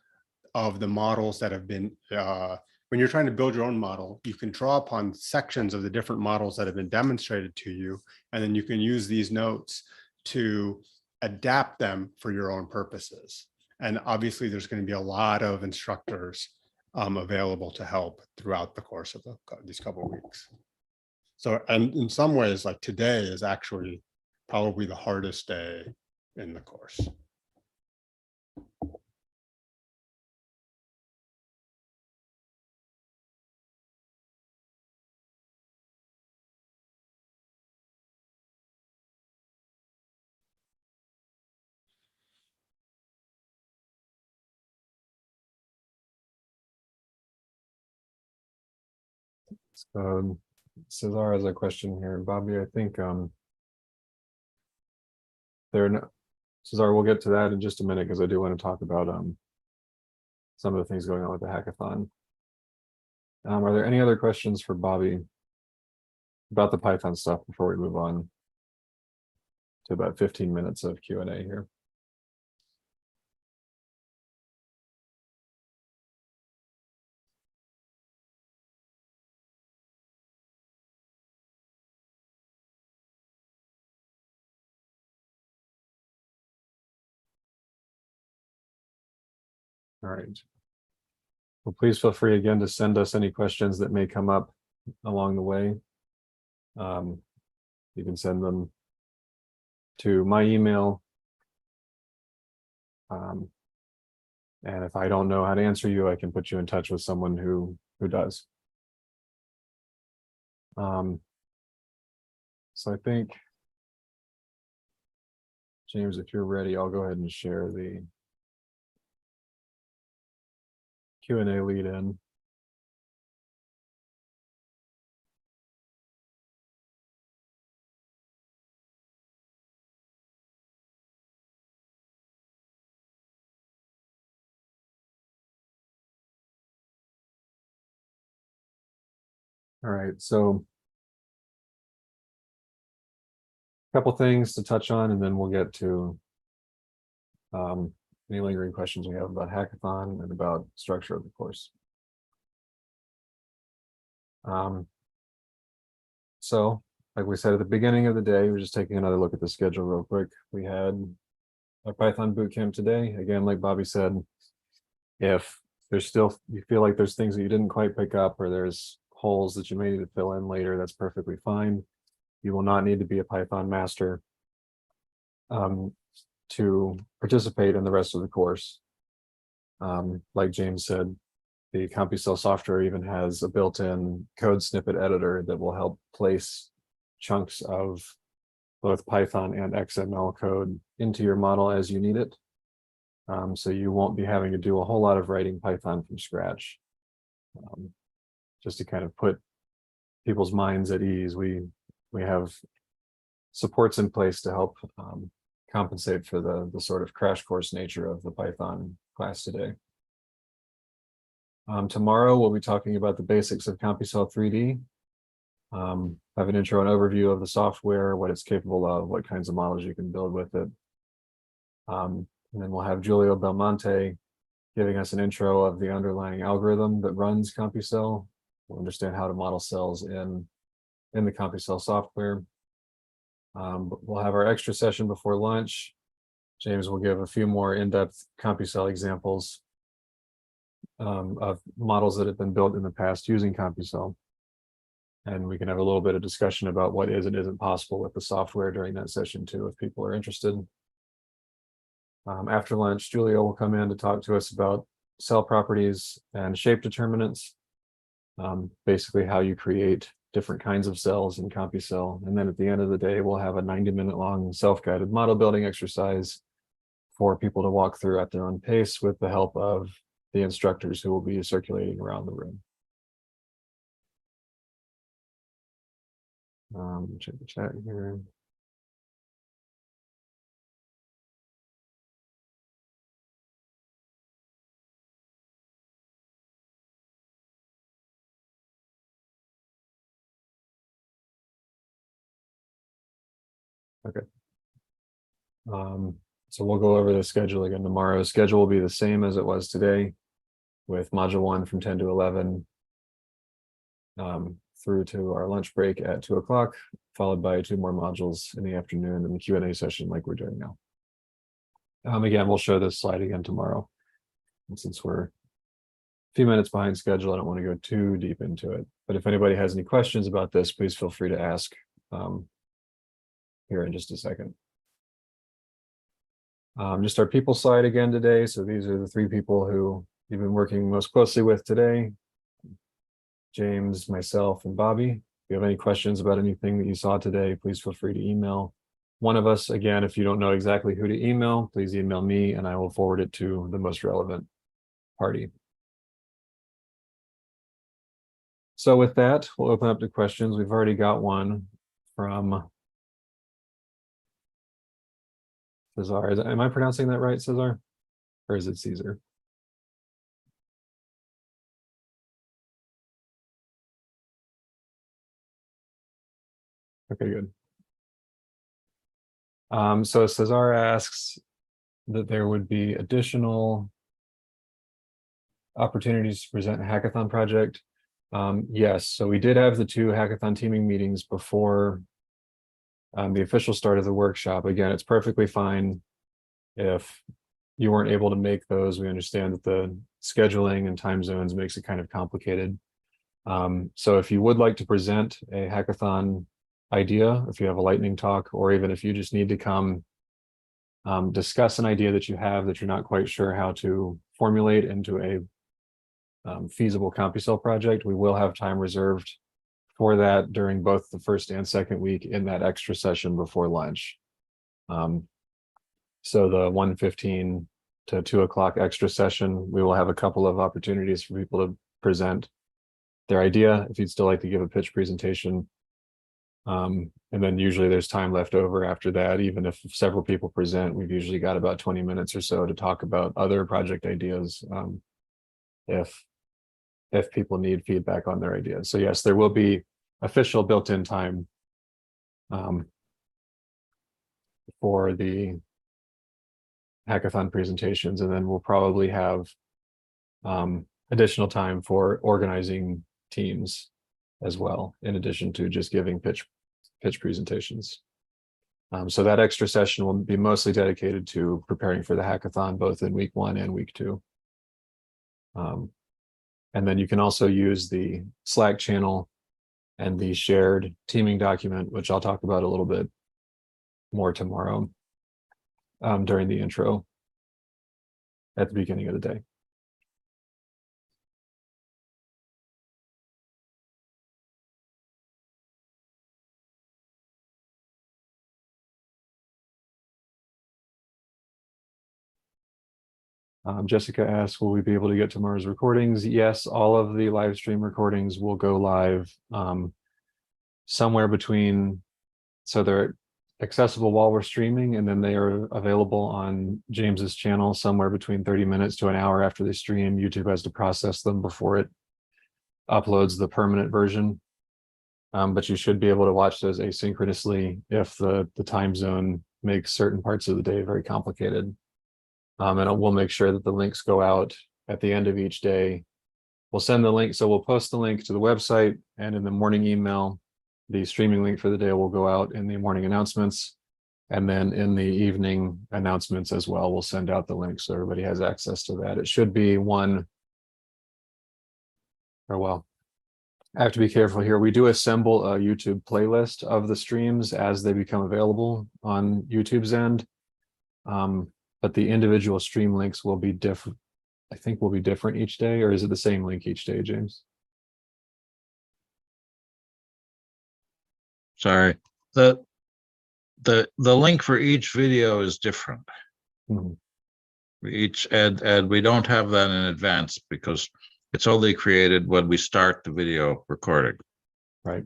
of the models that have been, when you're trying to build your own model, you can draw upon sections of the different models that have been demonstrated to you, and then you can use these notes to adapt them for your own purposes. And obviously there's going to be a lot of instructors available to help throughout the course of these couple of weeks. So, and in some ways, like today is actually probably the hardest day in the course. Cesar has a question here. Bobby, I think Cesar, we'll get to that in just a minute because I do want to talk about some of the things going on with the hackathon. Are there any other questions for Bobby about the Python stuff before we move on to about 15 minutes of Q&A here? All right. Well, please feel free again to send us any questions that may come up along the way. You can send them to my email. And if I don't know how to answer you, I can put you in touch with someone who does. So I think, James, if you're ready, I'll go ahead and share the Q&A lead in. All right, so a couple things to touch on, and then we'll get to any lingering questions we have about hackathon and about structure of the course. So, like we said at the beginning of the day, we're just taking another look at the schedule real quick. We had a Python bootcamp today. Again, like Bobby said, if there's still, you feel like there's things that you didn't quite pick up, or there's holes that you may need to fill in later, that's perfectly fine. You will not need to be a Python master to participate in the rest of the course. Like James said, the CompuCell software even has a built-in code snippet editor that will help place chunks of both Python and XML code into your model as you need it. So you won't be having to do a whole lot of writing Python from scratch. Just to kind of put people's minds at ease, we have supports in place to help compensate for the sort of crash course nature of the Python class today. Tomorrow we'll be talking about the basics of CompuCell3D. Have an intro and overview of the software, what it's capable of, what kinds of models you can build with it. And then we'll have Giulio Belmonte giving us an intro of the underlying algorithm that runs CompuCell. We'll understand how to model cells in the CompuCell software. We'll have our extra session before lunch. James will give a few more in-depth CompuCell examples of models that have been built in the past using CompuCell. And we can have a little bit of discussion about what is and isn't possible with the software during that session too, if people are interested. After lunch, Julia will come in to talk to us about cell properties and shape determinants. Basically how you create different kinds of cells in CompuCell. And then at the end of the day, we'll have a 90-minute long self-guided model building exercise for people to walk through at their own pace with the help of the instructors who will be circulating around the room. Check the chat here. Okay. So we'll go over the schedule again tomorrow. Schedule will be the same as it was today, with module 1 from 10 to 11 through to our lunch break at 2 o'clock, followed by 2 more modules in the afternoon and the Q&A session like we're doing now. Again, we'll show this slide again tomorrow. And since we're a few minutes behind schedule, I don't want to go too deep into it. But if anybody has any questions about this, please feel free to ask here in just a second. Just our people slide again today. So these are the 3 people who you've been working most closely with today: James, myself, and Bobby. If you have any questions about anything that you saw today, please feel free to email one of us. Again, if you don't know exactly who to email, please email me and I will forward it to the most relevant party. So with that, we'll open up to questions. We've already got one from Cesar. Am I pronouncing that right, Cesar? Or is it Caesar? Okay, good. So Cesar asks that there would be additional opportunities to present a hackathon project. Yes, so we did have the 2 hackathon teaming meetings before the official start of the workshop. Again, it's perfectly fine if you weren't able to make those. We understand that the scheduling and time zones makes it kind of complicated. So if you would like to present a hackathon idea, if you have a lightning talk, or even if you just need to come discuss an idea that you have that you're not quite sure how to formulate into a feasible CompuCell project, we will have time reserved for that during both the first and second week in that extra session before lunch. So the 1:15 to 2 o'clock extra session, we will have a couple of opportunities for people to present their idea if you'd still like to give a pitch presentation. And then usually there's time left over after that. Even if several people present, we've usually got about 20 minutes or so to talk about other project ideas if people need feedback on their ideas. So yes, there will be official built-in time for the hackathon presentations, and then we'll probably have additional time for organizing teams as well, in addition to just giving pitch presentations. So that extra session will be mostly dedicated to preparing for the hackathon, both in week 1 and week 2. And then you can also use the Slack channel and the shared teaming document, which I'll talk about a little bit more tomorrow during the intro at the beginning of the day. Jessica asks, will we be able to get tomorrow's recordings? Yes, all of the live stream recordings will go live somewhere between, so they're accessible while we're streaming, and then they are available on James's channel somewhere between 30 minutes to an hour after they stream. YouTube has to process them before it uploads the permanent version. But you should be able to watch those asynchronously if the time zone makes certain parts of the day very complicated. And we'll make sure that the links go out at the end of each day. We'll send the link, so we'll post the link to the website, and in the morning email, the streaming link for the day will go out in the morning announcements. And then in the evening announcements as well, we'll send out the link so everybody has access to that. It should be one, or well, I have to be careful here. We do assemble a YouTube playlist of the streams as they become available on YouTube's end. but the individual stream links will be different. I think will be different each day, or is it the same link each day, James? Sorry. The link for each video is different. Mhm. And we don't have that in advance because it's only created when we start the video recording. Right.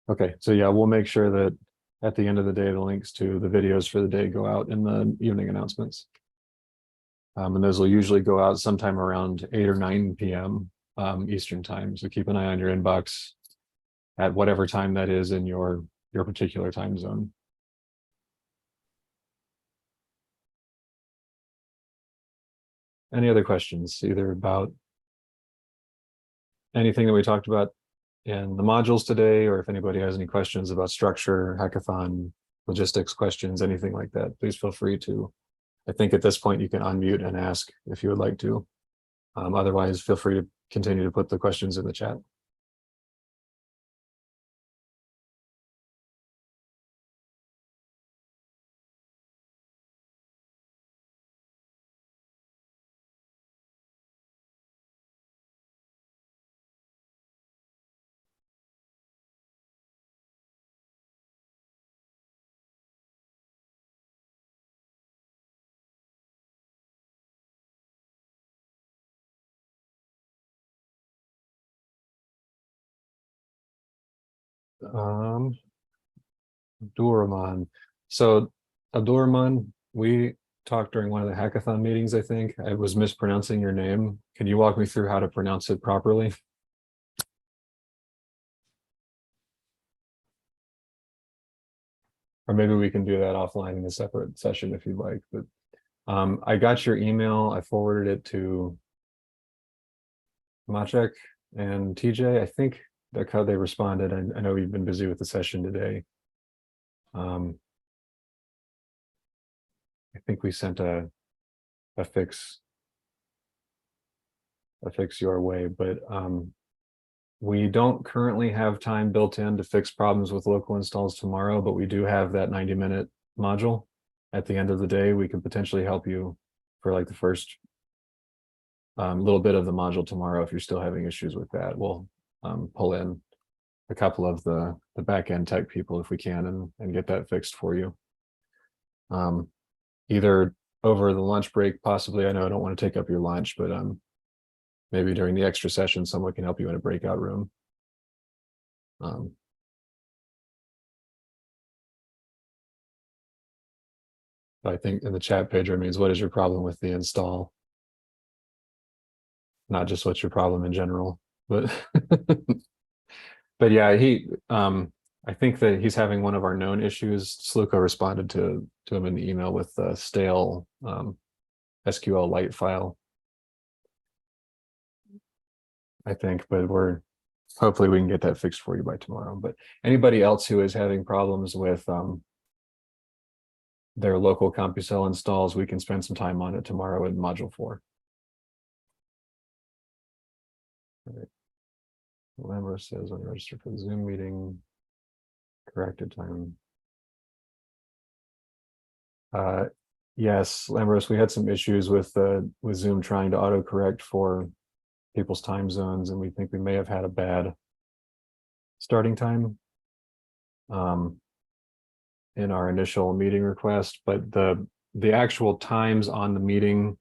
Okay, so yeah, we'll make sure that at the end of the day, the links to the videos for the day go out in the evening announcements. And those will usually go out sometime around 8 or 9 p.m. Eastern time. So keep an eye on your inbox at whatever time that is in your particular time zone. Any other questions, either about anything that we talked about in the modules today, or if anybody has any questions about structure, hackathon, logistics questions, anything like that, please feel free to. I think at this point you can unmute and ask if you would like to. Otherwise, feel free to continue to put the questions in the chat. Abdurrahman. So Abdurrahman, we talked during one of the hackathon meetings, I think. I was mispronouncing your name. Can you walk me through how to pronounce it properly? Or maybe we can do that offline in a separate session if you'd like. But I got your email. I forwarded it to Maciek and TJ. I think that's how they responded. I know you've been busy with the session today. I think we sent a fix your way, but we don't currently have time built in to fix problems with local installs tomorrow, but we do have that 90-minute module. At the end of the day, we can potentially help you for like the first little bit of the module tomorrow. If you're still having issues with that, we'll pull in a couple of the back-end tech people if we can and get that fixed for you. Either over the lunch break, possibly. I know I don't want to take up your lunch, but maybe during the extra session, someone can help you in a breakout room. I think in the chat, Pedro means, what is your problem with the install? Not just what's your problem in general, but but yeah, I think that he's having one of our known issues. Sluka responded to him in the email with a stale SQLite file, I think, but hopefully we can get that fixed for you by tomorrow. But anybody else who is having problems with their local CompuCell installs, we can spend some time on it tomorrow in module 4. All right. Lambro says when register for the Zoom meeting, corrected time. Yes, Lambros, we had some issues with Zoom trying to autocorrect for people's time zones, and we think we may have had a bad starting time in our initial meeting request, but the actual times on the meeting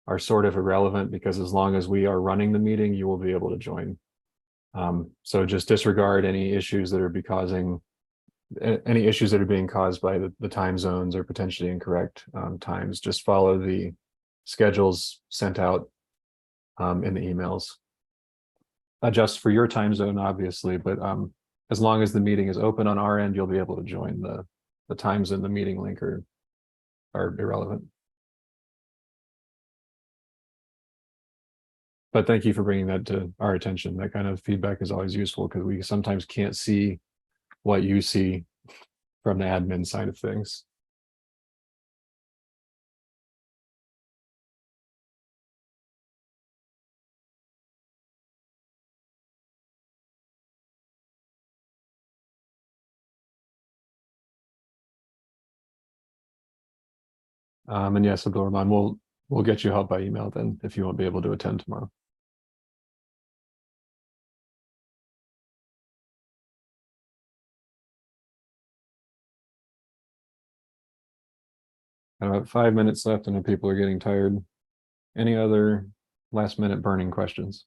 are sort of irrelevant, because as long as we are running the meeting, you will be able to join. So just disregard any issues that are being caused by the time zones or potentially incorrect times. Just follow the schedules sent out in the emails. Adjust for your time zone, obviously, but as long as the meeting is open on our end, you'll be able to join. The times in the meeting link are irrelevant. But thank you for bringing that to our attention. That kind of feedback is always useful, because we sometimes can't see what you see from the admin side of things. And yes, Abdul Rahman, we'll get you help by email then if you won't be able to attend tomorrow. About 5 minutes left, and then people are getting tired. Any other last minute burning questions?